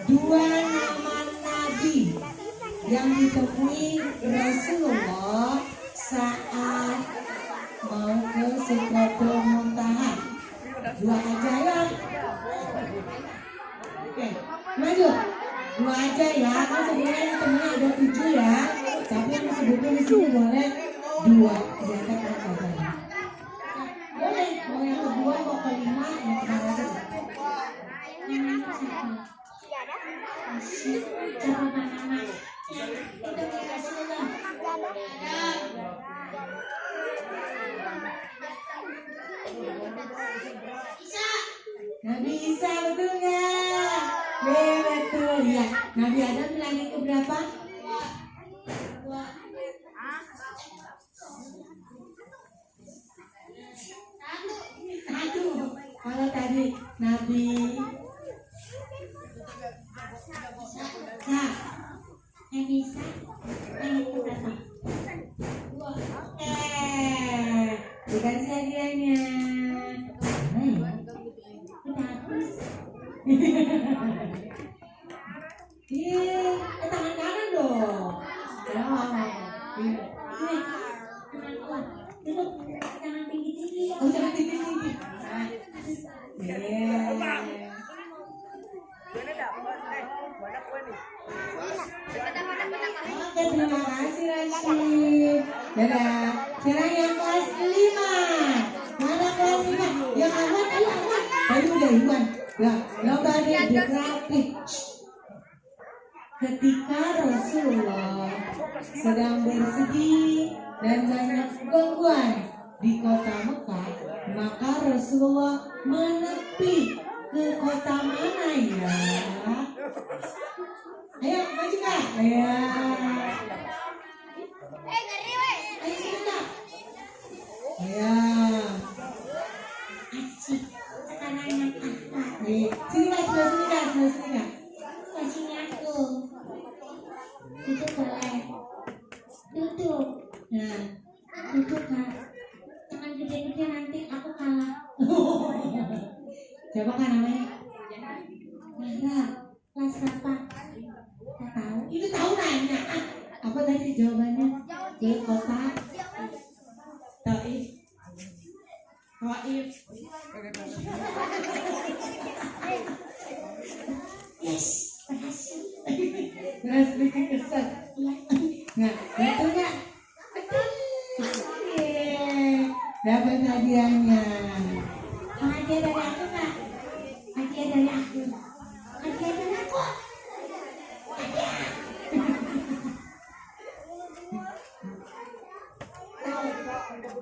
2 nama nabi yang ditemui Rasulullah saat mau ke Sidratul Muntaha. 2 aja ya. Oke, maju. 2 aja ya. Kan sebenarnya temennya ada 7 ya. Tapi yang disebutnya di sini boleh 2. Ya kan aja. Boleh. Mau yang kedua, mau kelima, yang ketiga aja. Coba nama yang ditemui Rasulullah. Nabi Isa betul nggak? Betul ya. Nabi Adam bilang yang keberapa? 2. Satu. Kalau tadi Nabi Nabi Isa yang keberapa? 2. Dikasih hadiahnya. Tangan kanan dong. Jangan tinggi-tinggi. Oh, jangan tinggi-tinggi. Oke, terima kasih Rashid. Dadah. Sekarang yang kelas 5. Mana kelas 5? Yang Ahmad, ayo Ahmad. Tadi udah Iwan. Nah, lomba duduk rapi. Ketika Rasulullah sedang bersedih dan banyak gangguan di kota Mekah, maka Rasulullah menepi ke kota mana ya? Ayo maju Kak. Ayo. Ayo sini Kak. Ayo. Asik. Sekarang yang apa? Sini Kak, sebelah sini Kak, sebelah sini Kak. Sini aku. Duduk boleh. Duduk. Nah, duduk Kak. Jangan gede-gede nanti aku kalah. Siapa Kak namanya? Mira. Kelas berapa? Gak tahu. Itu tahu nanya. Apa tadi jawabannya? Ke kota Taif. Taif. Yes, berhasil. Terus bikin kesan. Nah, betul nggak? Betul. Dapat hadiahnya. Hadiah dari aku Kak. Hadiah dari aku. Hadiah dari aku.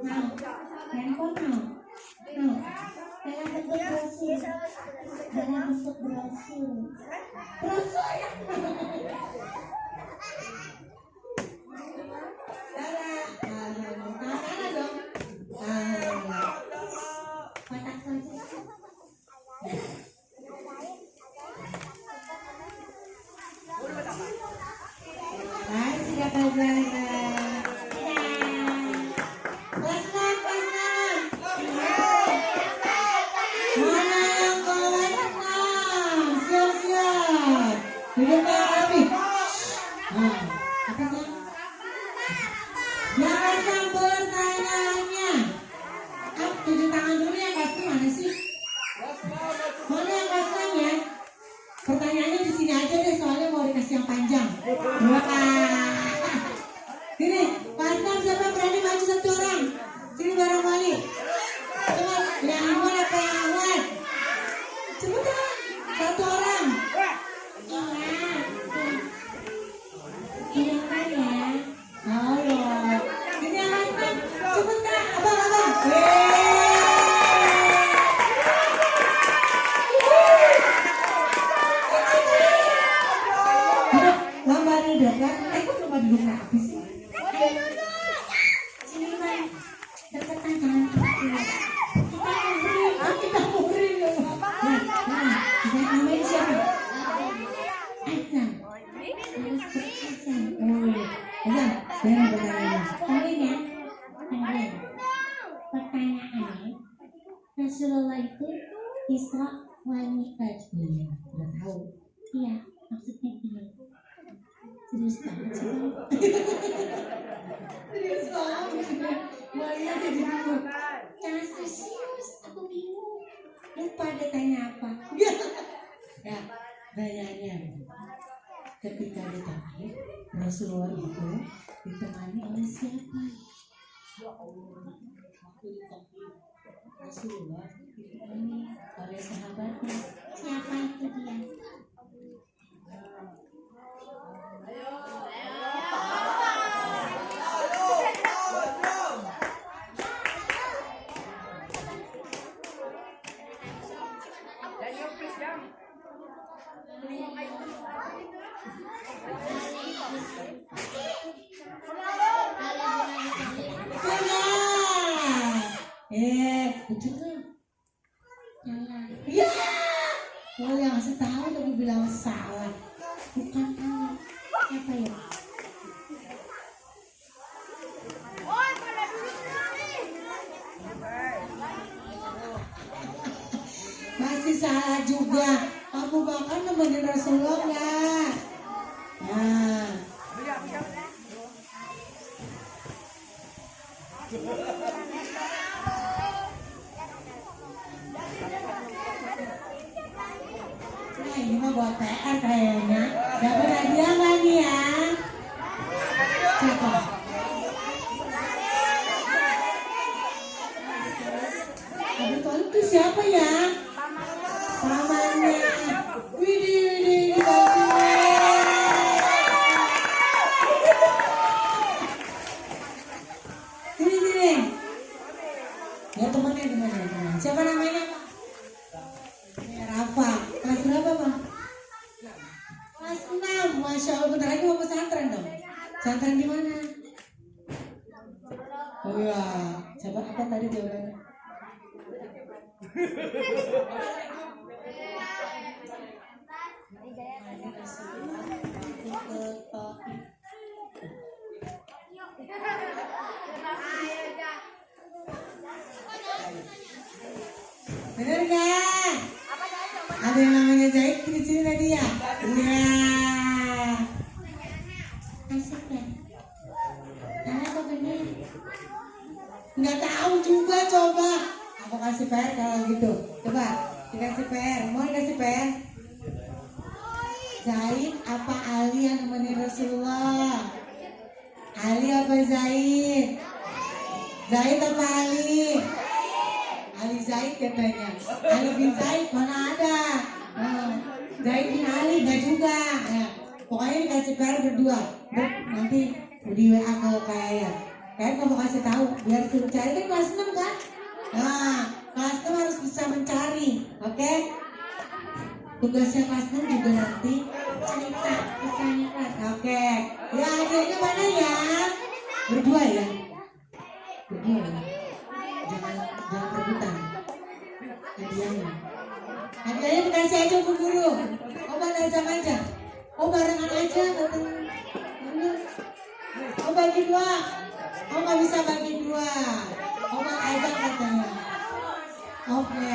Mau. Handphone mau. Mau. Dalam bentuk brosur. Dalam bentuk brosur. Brosur. Dadah. Tangan dong. Kotak brosur. Kasih Kakak Zana. Kelas 6, kelas 6. Mana yang kelas 6? Siap-siap. Duduknya rapi. yang panjang. Wah. Sini, kelas 6 siapa berani maju satu orang? Sini bareng Wali. Coba, yang Iwan apa yang Iwan? Cepetan, satu orang. Iya kan ya. Halo. Sini yang kelas 6. Cepetan, abang. Lomba duduk kan? Kok lomba duduk apa sih? Sini Iwan, deketan jangan takut. Kita murid ya. Kita namanya siapa? Azam. Harus berazam. Azam, jangan bertanya. Kalian ya? Kalian. Pertanyaannya, Rasulullah itu Isra wal Mi'raj. Iya, udah tahu. Iya, maksudnya gini. Serius banget sih kamu. Serius banget. Maria jadi bingung. Jangan serius, aku bingung. Lupa dia tanya apa. Ya, tanyanya. Ketika ditanya, Rasulullah itu ditemani oleh siapa? Waktu ditanya, Rasulullah ditemani oleh sahabatnya. Siapa itu dia? Betul kan? Jangan. Ya, kalau yang ngasih tahu udah bilang salah. Bukan kamu. Siapa ya? Masih salah juga. Kamu bahkan nemenin Rasulullah nggak? Nah, nah ini mah buat PR kayaknya. Dapat hadiah nggak nih ya? Siapa? Abu Talib itu siapa ya? Pamannya. Widih, Sini. Ya temannya di mana? Siapa namanya? Rafa. Kelas berapa, Bang? Kelas 6. Masya Allah, bentar lagi mau pesantren dong. Pesantren di mana? Oh iya. Coba apa tadi jawabannya? Bener gak? Ada yang namanya Zaid di sini tadi ya? Iya. Asik ya? Salah apa benar? Nggak tahu juga, coba. Aku kasih PR kalau gitu. Coba dikasih PR. Mau dikasih PR? Zaid apa Ali yang nemenin Rasulullah? Ali apa Zaid? Zaid apa Ali? Ali Zaid katanya. Ali bin Zaid mana ada? Zaid bin Ali nggak juga. Ya. Pokoknya dikasih PR berdua. Nanti di WA ke kayak. Kayak kamu kasih tahu biar suruh cari kan kelas 6 kan? Nah, kelas 6 harus bisa mencari, oke? Tugasnya kelas 6 juga nanti Cerita, kisah nikah. oke. Ya hadiahnya mana ya? Berdua ya? Berdua ya? Jangan rebutan. Hadiahnya. Hadiahnya dikasih aja ke guru. Oh sama aja. Oh barengan aja katanya. Oh bagi dua. Oh nggak bisa bagi dua. Oh bang aja katanya. Oke.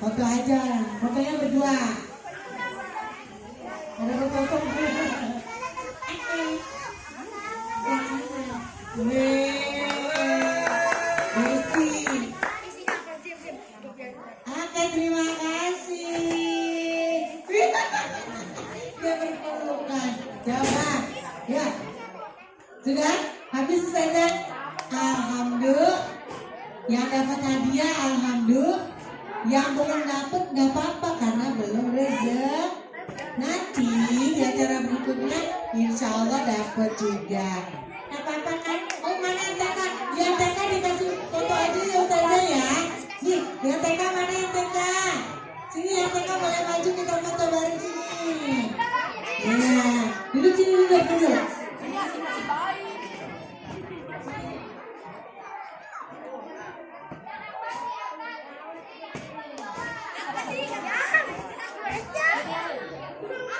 Foto aja. Fotonya berdua. Ada foto berdua. Oke, terima kasih. Sudah? Habis selesai? Alhamdulillah. Yang dapat hadiah, alhamdulillah. Yang belum dapat nggak apa-apa karena belum rezeki. Nanti di acara berikutnya insya Allah dapat juga. Nggak apa-apa kan? Oh mana yang TK? Yang TK dikasih foto aja ya Ustazah ya. Nih, yang TK mana yang TK? Sini yang TK boleh maju kita foto bareng sini. Nah, duduk sini duduk.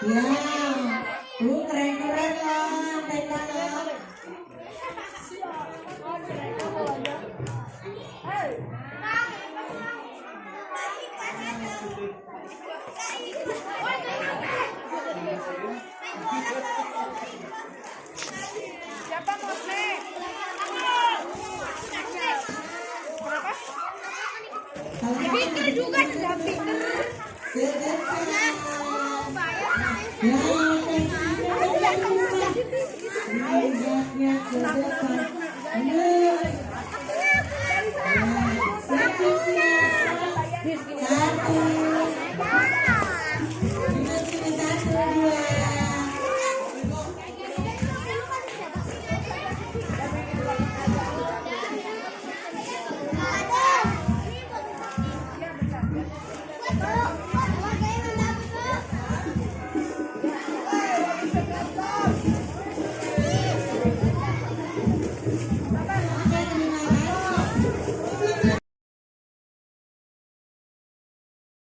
Ya, keren-keren lah, TK lah. Siapa Mosle? Kalau Pikir juga tapi.